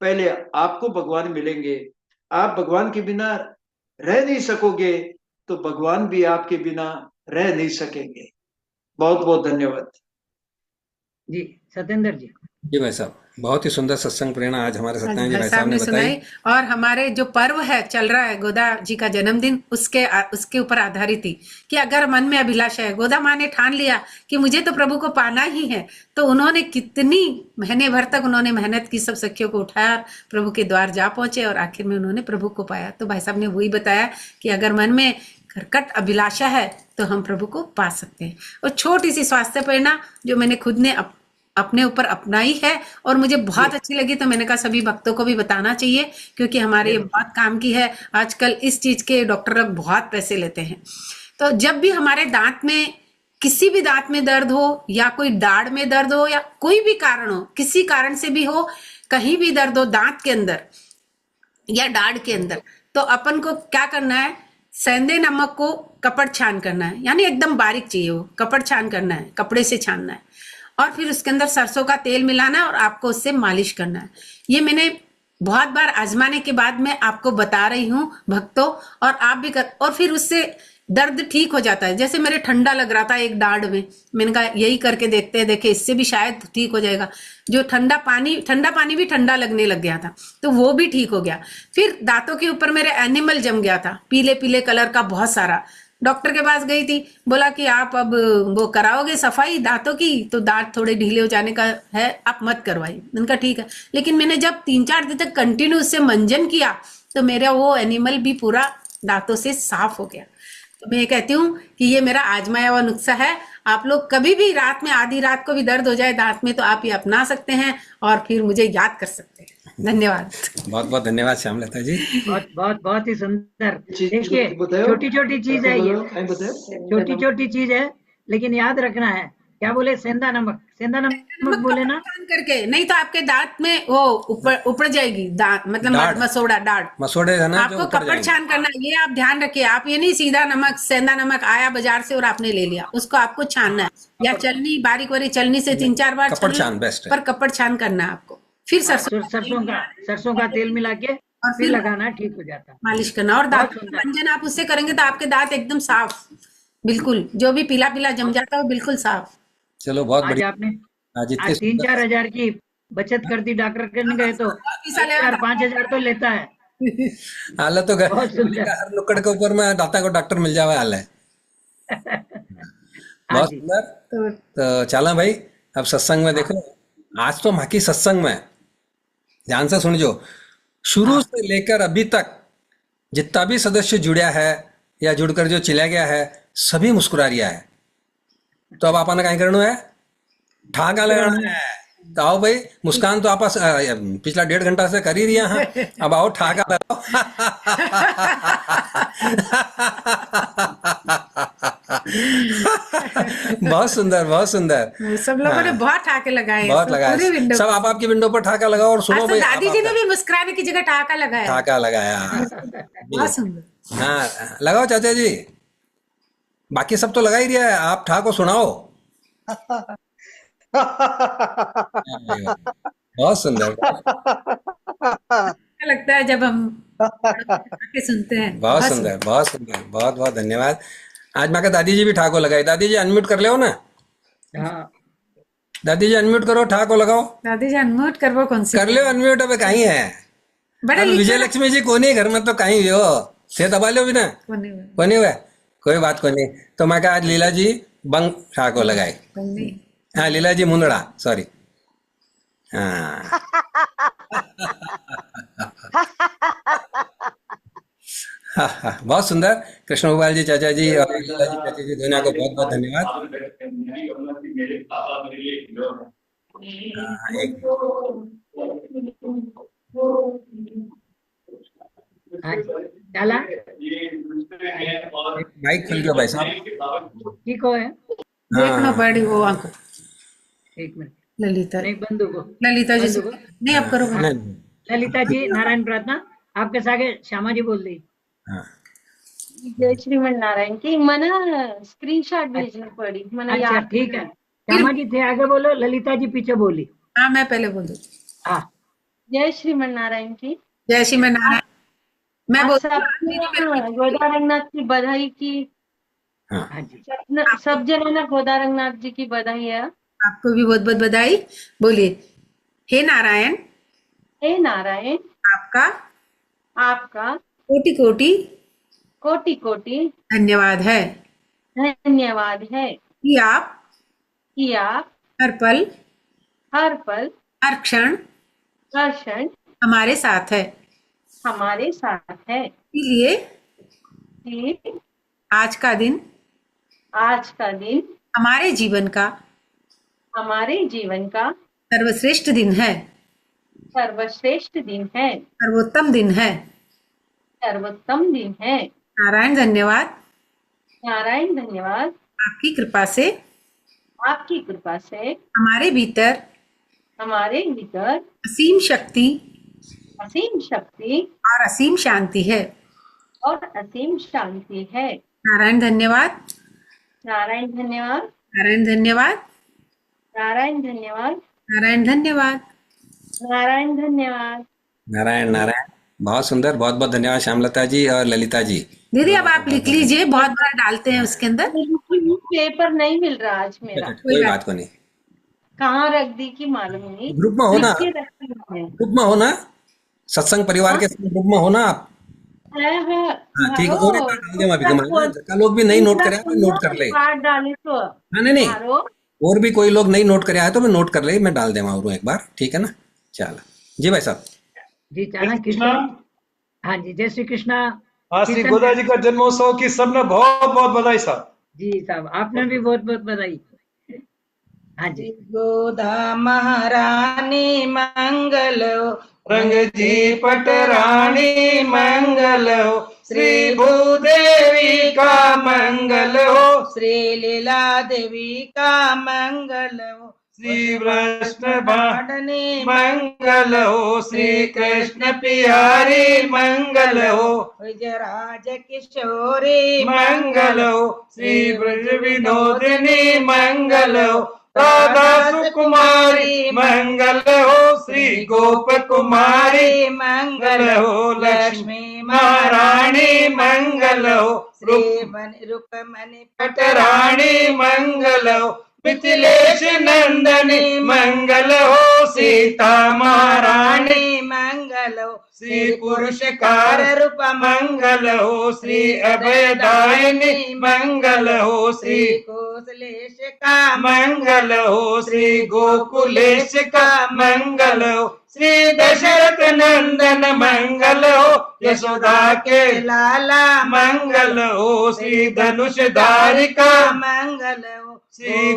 पहले आपको भगवान मिलेंगे। आप भगवान के बिना रह नहीं सकोगे तो भगवान भी आपके बिना रह नहीं सकेंगे। बहुत बहुत धन्यवाद जी। सत्येंद्र जी। जी भाई साहब, बहुत ही सुंदर सत्संग प्रेरणा आज हमारे सत्यनारायण जी भाई साहब साहब ने ने बताई। सुनाई। और हमारे जो पर्व है चल रहा है गोदा जी का जन्मदिन, उसके ऊपर आधारित थी कि अगर मन में अभिलाषा है, गोदा माँ ने ठान लिया कि मुझे तो प्रभु को पाना ही है, तो उन्होंने कितनी महीने भर तक उन्होंने मेहनत की, सब सखियों को उठाया, प्रभु के द्वार जा पहुंचे और आखिर में उन्होंने प्रभु को पाया। तो भाई साहब ने वही बताया कि अगर मन में कर्कट अभिलाषा है तो हम प्रभु को पा सकते हैं। और छोटी सी स्वास्थ्य प्रेरणा जो मैंने खुद ने अपने ऊपर अपनाई है और मुझे बहुत अच्छी लगी, तो मैंने कहा सभी भक्तों को भी बताना चाहिए, क्योंकि हमारे ये बहुत काम की है। आजकल इस चीज के डॉक्टर लोग बहुत पैसे लेते हैं। तो जब भी हमारे दांत में, किसी भी दांत में दर्द हो या कोई दाढ़ में दर्द हो या कोई भी कारण हो, किसी कारण से भी हो, कहीं भी दर्द हो दांत के अंदर या दाढ़ के अंदर, तो अपन को क्या करना है, सेंधे नमक को कपड़ छान करना है, यानी एकदम बारीक चाहिए वो, कपड़ छान करना है, कपड़े से छानना है, और फिर उसके अंदर सरसों का तेल मिलाना है और आपको उससे मालिश करना है। ये मैंने बहुत बार आजमाने के बाद मैं आपको बता रही हूँ भक्तों, और आप भी कर, और फिर उससे दर्द ठीक हो जाता है। जैसे मेरे ठंडा लग रहा था एक दाढ़ में, मैंने कहा यही करके देखते हैं, देखे इससे भी शायद ठीक हो जाएगा। जो ठंडा पानी भी ठंडा लगने लग गया था, तो वो भी ठीक हो गया। फिर दांतों के ऊपर मेरे एनिमल जम गया था, पीले पीले कलर का बहुत सारा। डॉक्टर के पास गई थी, बोला कि आप अब वो कराओगे सफाई दांतों की, तो दांत थोड़े ढीले हो जाने का है, आप मत करवाइए। मैंने कहा ठीक है। लेकिन मैंने जब 3-4 दिन तक कंटिन्यू उससे मंजन किया तो मेरा वो एनिमल भी पूरा दांतों से साफ हो गया। तो मैं ये कहती हूँ कि ये मेरा आजमाया हुआ नुस्खा है। आप लोग कभी भी रात में, आधी रात को भी दर्द हो जाए दांत में, तो आप ये अपना सकते हैं और फिर मुझे याद कर सकते हैं। धन्यवाद। बहुत बहुत धन्यवाद श्यामलता जी। बहुत ही सुंदर। देखिए छोटी छोटी चीज है ये, छोटी छोटी चीज है, लेकिन याद रखना है। क्या बोले, सेंधा नमक बोले ना, करके नहीं तो आपके दांत में वो ऊपर जाएगी दांत, मतलब मसोड़े है ना, आपको कपड़ छान करना। ये आप ध्यान रखिए, आप ये नहीं सीधा नमक, सेंधा नमक आया बाजार से और आपने ले लिया, उसको आपको छानना है, या चलनी बारीक वाली चलनी से 3-4 बार कपड़ छान बेस्ट है, पर कपड़ छान करना है आपको। फिर सरसों का तेल मिला के और फिर लगाना, ठीक हो जाता है। मालिश करना और दांत मंजन आप उससे करेंगे तो आपके दांत एकदम साफ, बिल्कुल जो भी पीला पीला जम जाता है वो बिल्कुल साफ। चलो बहुत बढ़िया। आपने आज 3-4 हजार की बचत कर दी। डॉक्टर करने गए तो 4-5 हजार तो लेता है। हाल तो हर नुक्कड़ के ऊपर में दाता को डॉक्टर मिल जावे हाल है। बहुत सुंदर। तो चला भाई, अब सत्संग में देखो, आज तो माँ की सत्संग में ध्यान से सुन, जो शुरू से लेकर अभी तक जितना भी सदस्य जुड़ा है या जुड़कर जो चला गया है, सभी मुस्कुरा रिया है। तो अब आपने कहीं करना है, ठाका लगाना है। तो आओ भाई, मुस्कान तो आप पिछला 1.5 घंटा से कर ही रिया है, अब आओ ठाका लगाओ। बहुत सुंदर, बहुत सुंदर। सब लोगों ने बहुत ठाके लगाए, बहुत लगाए। सब आप आपकी विंडो पर ठाका लगाओ और सुनो भाई। दादी जी ने भी मुस्कुराने की जगह ठाका लगाया। ठाका लगाया, बहुत सुंदर। हाँ लगाओ चाचा जी, बाकी सब तो लगा ही रिया है, आप ठाको सुनाओ। बहुत सुंदर लगता है जब हम के सुनते हैं। बहुत सुंदर, बहुत सुंदर, बहुत बहुत धन्यवाद। आज मैं दादी जी भी ठाको लगाई। दादी जी अनम्यूट कर ले ना। हाँ दादी जी अनम्यूट करो, ठाको लगाओ। दादी जी अनम्यूट करो, कौन सी कर ले अनम्यूट। अब कहीं है विजय लक्ष्मी जी को नहीं घर में, तो कहीं हो थे दबा लो भी ना, कोनी हुआ, कोई बात को नहीं। तो मैं कहा आज लीला जी बंग ठाको लगाए। हाँ लीलाजी मुंदड़ा, सॉरी। हाँ हाँ हाँ, बहुत सुंदर। कृष्ण गोपाल जी चाचा जी और लीला जी चाचा जी दोनों को बहुत बहुत धन्यवाद। हाँ, एक डाला माइक खुल गया भाई साहब। ठीक हो है। देखना पड़ी वो आंखों। एक मिनट ललिता नहीं बंधु को ललिता जी से बंधु को नहीं आप करो नहीं, ललिता जी नारायण प्रार्थना आपके सागे श्यामा जी बोल रही। हाँ जय श्रीमन नारायण की मना स्क्रीनशॉट भेजनी पड़ी मना अच्छा याद ठीक है, श्यामा जी थे आगे बोलो, ललिता जी पीछे बोली। हाँ मैं पहले बोल दूँ। हाँ जय श्रीमन नारायण की। जय श्री नारायण। मैं आप बोल सबको गोदा रंगनाथ की बधाई की। हाँ जी सब जनों ने गोदा रंगनाथ जी की बधाई है। आपको भी बहुत बहुत बधाई। बोलिए, हे नारायण, हे नारायण, आपका आपका कोटि कोटि कोटि कोटि धन्यवाद है धन्यवाद है कि आप हर पल हर क्षण हमारे साथ है। हमारे साथ है। इसलिए कि आज का दिन हमारे जीवन का सर्वश्रेष्ठ दिन है, सर्वश्रेष्ठ दिन है, सर्वोत्तम दिन है। सर्वोत्तम दिन है। नारायण धन्यवाद। नारायण धन्यवाद। आपकी कृपा से हमारे भीतर असीम शक्ति और असीम शांति है। नारायण धन्यवाद। नारायण धन्यवाद। नारायण धन्यवाद। नारायण धन्यवाद। नारायण धन्यवाद। नारायण धन्यवाद। नारायण नारायण, बहुत सुंदर, बहुत बहुत धन्यवाद श्यामलता जी और ललिता जी। दीदी अब आप लिख लीजिए, बहुत बार डालते हैं उसके अंदर। पेपर नहीं मिल रहा आज मेरा। कोई बात को नहीं, कहाँ रख दी कि मालूम नहीं। ग्रुप में हो ना, लिख के रखी है। ग्रुप में हो ना, सत्संग परिवार के ग्रुप में हो ना आप। हाँ ठीक है, और एक बार डाल दें अभी कमाल लोग भी नहीं नोट करे तो नोट कर ले। डाले तो हाँ नहीं और भी कोई लोग नहीं नोट करे आए तो मैं नोट कर ले, मैं डाल देवा एक बार, ठीक है ना। चलो जी भाई साहब जी चाणक्य कृष्ण। हाँ जी जय श्री कृष्णा। आज श्री गोदा जी का जन्मोत्सव की सबने बहुत बहुत बधाई साहब। जी साहब आपने भी बहुत बहुत बधाई। हाँ जी गोदा महारानी मंगल हो, रंग जी पटरानी मंगल हो, श्री भूदेवी का मंगल हो, श्री लीला देवी का मंगल हो, श्री वृष्ण भाडनी मंगल हो, श्री कृष्ण प्यारी मंगल हो, विजयराज किशोरी मंगल हो, श्री ब्रज विनोदिनी मंगल हो, राधा सुकुमारी मंगल हो, श्री गोप कुमारी मंगल हो, लक्ष्मी महारानी मंगल हो, श्री रुक्मणी पटरानी मंगल हो, मिथिलेश नंदनी मंगल हो, सीता महारानी मंगल हो, श्री पुरुषकार रूप मंगल हो, श्री अभयदायिनी मंगल हो, श्री कौशलेश का मंगल हो, श्री गोकुलेश का मंगल हो, श्री दशरथ नंदन मंगल हो, यशोदा के लाला मंगल हो, श्री धनुषधारी का मंगल हो, श्री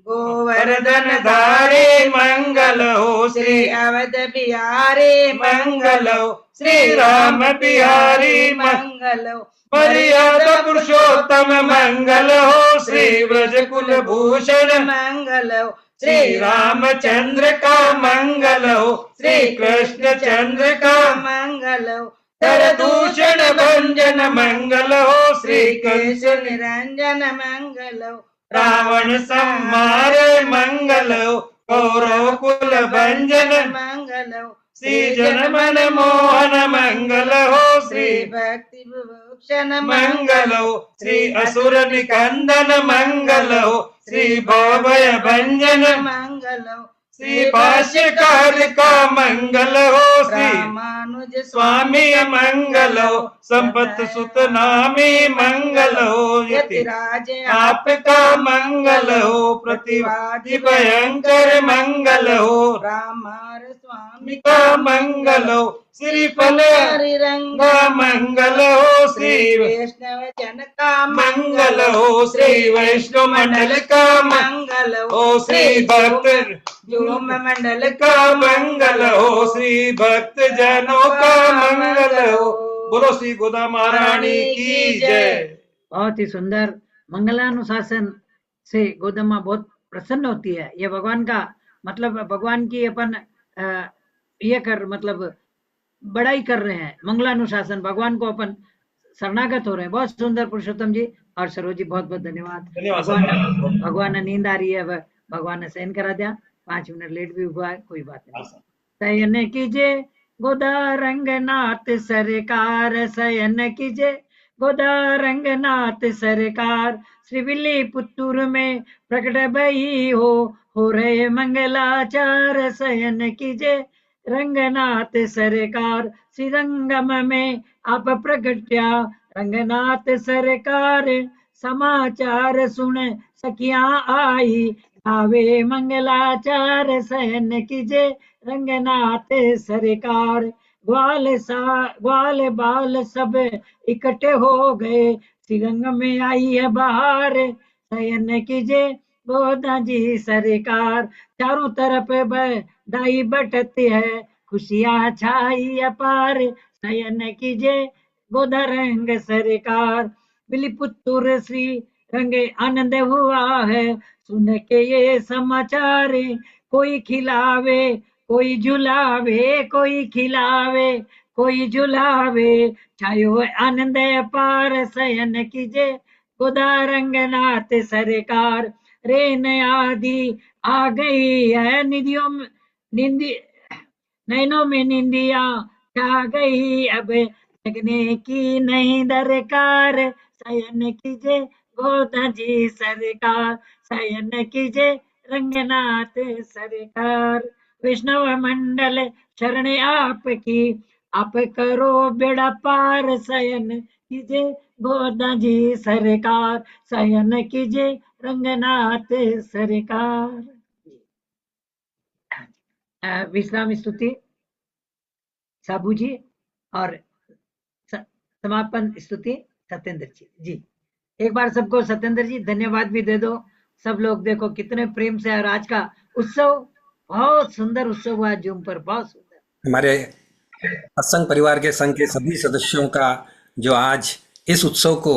गोवर्धन धारी मंगल हो, श्री अवध बिहारी मंगल हो, श्री राम बिहारी मंगल हो, मर्यादा पुरुषोत्तम मंगल हो, श्री ब्रज कुल भूषण मंगल हो, श्री रामचंद्र का मंगल हो, श्री कृष्ण चंद्र का मंगल हो, तर दूषण भंजन मंगल हो, श्री कृष्ण निरंजन मंगल हो, रावण संहार मंगल हो, कौरव कुल भंजन मंगल हो, श्री जनमन मोहन मंगल हो, श्री भक्ति विभूषण मंगल हो, श्री असुर निकंदन मंगल हो, श्री भवभय भंजन मंगल हो, श्री भाष्यकार का मंगल हो, श्री रामानुज स्वामी मंगल हो, संपत सुत नामी मंगल हो, यतिराज आपका मंगल हो, प्रतिवादी भयंकर मंगल हो, रामार स्वामी का मंगल हो, श्री फल रंग मंगल हो, श्री वैष्णव जन का मंगल हो, श्री वैष्णव मंडल का मंगल हो, श्री भक्त जुम मंडल का मंगल हो, श्री भक्त जनों का मंगल हो। बोलो श्री गोदा महारानी की जय। बहुत ही सुंदर मंगलानुशासन से गोदमा बहुत प्रसन्न होती है। ये भगवान का मतलब भगवान की अपन ये कर मतलब बड़ाई कर रहे हैं। मंगलानुशासन भगवान को अपन शरणागत हो रहे हैं। बहुत सुंदर पुरुषोत्तम जी और सरोज जी, बहुत बहुत धन्यवाद। भगवान ने नींद आ रही है, भगवान ने सहन करा दिया। 5 मिनट लेट भी हुआ है, कोई बात नहीं। शयन कीजिए गोदा रंगनाथ सरकार, शयन कीजिए गोदा रंगनाथ सरकार, श्री विल्ली पुत्तूर में प्रकट भई हो रहे मंगलाचार। शयन कीजिए रंगनाथ सरकार, श्री रंगम में आप प्रगट्या रंगनाथ सरकार, समाचार सुन सखियां आई आवे मंगलाचार। शयन कीजिए रंगनाथ सरकार, ग्वाल बाल सब इकट्ठे हो गए, श्रीरंग में आई है बहार। शयन कीजिए गोदा जी सरकार, चारों तरफ बधाई बटती है, खुशियां छाई अपार। शयन कीजिए गोदा रंग सरकार, बिलीपुत्तूर श्री रंग आनंद हुआ है, सुन के ये समाचार। कोई खिलावे कोई झुलावे, कोई खिलावे कोई झुलावे, छायो आनंद अपार। शयन कीजिए गोदा रंगनाथ सरकार, रेन आदि आ गई है निधियों नैनों में निंदिया छा गई, अब जगने की नहीं दरकार। शयन कीजिए गोदा जी सरकार, शयन कीजिए रंगनाथ सरकार। वैष्णव मंडल शरण आपकी, आप करो बेड़ा पार। शयन कीजिए गोदा जी सरकार, शयन कीजिए रंगनाथ सरकार। विश्राम स्तुति साबू जी और समापन स्तुति सत्येंद्र जी। एक बार सबको सत्येंद्र जी धन्यवाद भी दे दो। सब लोग देखो कितने प्रेम से, और आज का उत्सव बहुत सुंदर उत्सव हुआ जूम पर, बहुत सुंदर। हमारे सत्संग परिवार के संघ के सभी सदस्यों का जो आज इस उत्सव को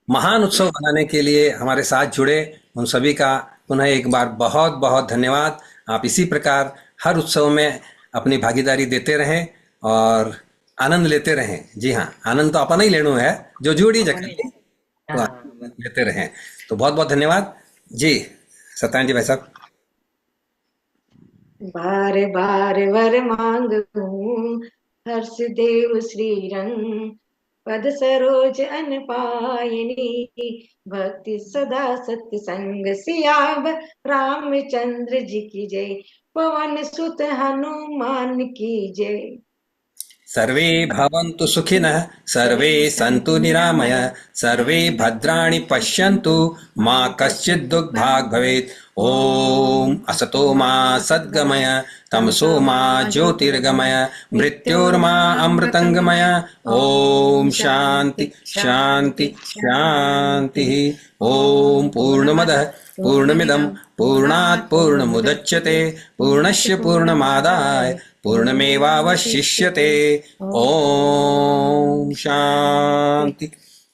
महान उत्सव बनाने के लिए हमारे साथ जुड़े, उन सभी का पुनः एक बार बहुत बहुत धन्यवाद। आप इसी प्रकार हर उत्सव में अपनी भागीदारी देते रहें और आनंद लेते रहें। जी हाँ, आनंद तो अपना ही लेना है, जो जुड़ी जगह लेते रहें। तो बहुत बहुत धन्यवाद जी। सत्यनारायण जी भाई साहब। बार बार वर मांगूं हर्ष देव श्री रंग, पद सरोज अन पायनी, भक्ति सदा सत्संग सियाव रामचंद्र जी की जय, पवन सुत हनुमान की जय। सर्वे भवन्तु सुखिनः, सर्वे सन्तु निरामय, सर्वे भद्राणि पश्यन्तु, मा कश्चित् दुःखभाग् भवेत्। ओम असतो मा सद्गमय, तमसो मा ज्योतिर्गमय, मृत्योर्मा अमृतंगमय। ओम शांति शांति शांति। ओम पूर्णमदः पूर्णमिदं पूर्णात् पूर्णमुदच्यते, पूर्णस्य पूर्णमादाय पूर्णमेवावशिष्यते। ओम शांति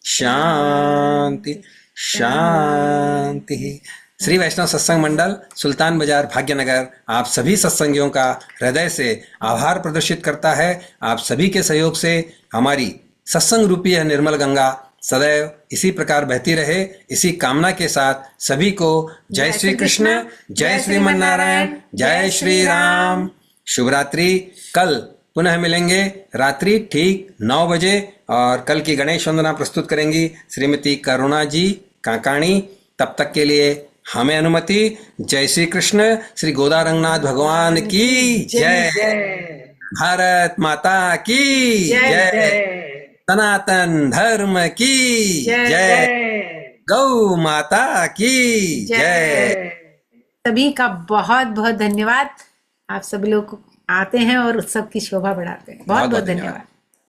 शांति शांति। श्री वैष्णव सत्संग मंडल सुल्तान बाजार भाग्यनगर आप सभी सत्संगियों का हृदय से आभार प्रदर्शित करता है। आप सभी के सहयोग से हमारी सत्संग रूपी यह निर्मल गंगा सदैव इसी प्रकार बहती रहे, इसी कामना के साथ सभी को जय श्री कृष्ण, जय श्रीमन नारायण, जय श्री राम। शुभ रात्रि। कल पुनः मिलेंगे रात्रि ठीक 9 बजे और कल की गणेश वंदना प्रस्तुत करेंगी श्रीमती करुणा जी काकाणी। तब तक के लिए हमें अनुमति। जय श्री कृष्ण। श्री गोदा रंगनाथ भगवान की जय। भारत माता की जय। सनातन धर्म की जय। गौ माता की जय। सभी का बहुत बहुत धन्यवाद। आप सभी लोग आते हैं और उत्सव की शोभा बढ़ाते हैं। बहुत बहुत धन्यवाद।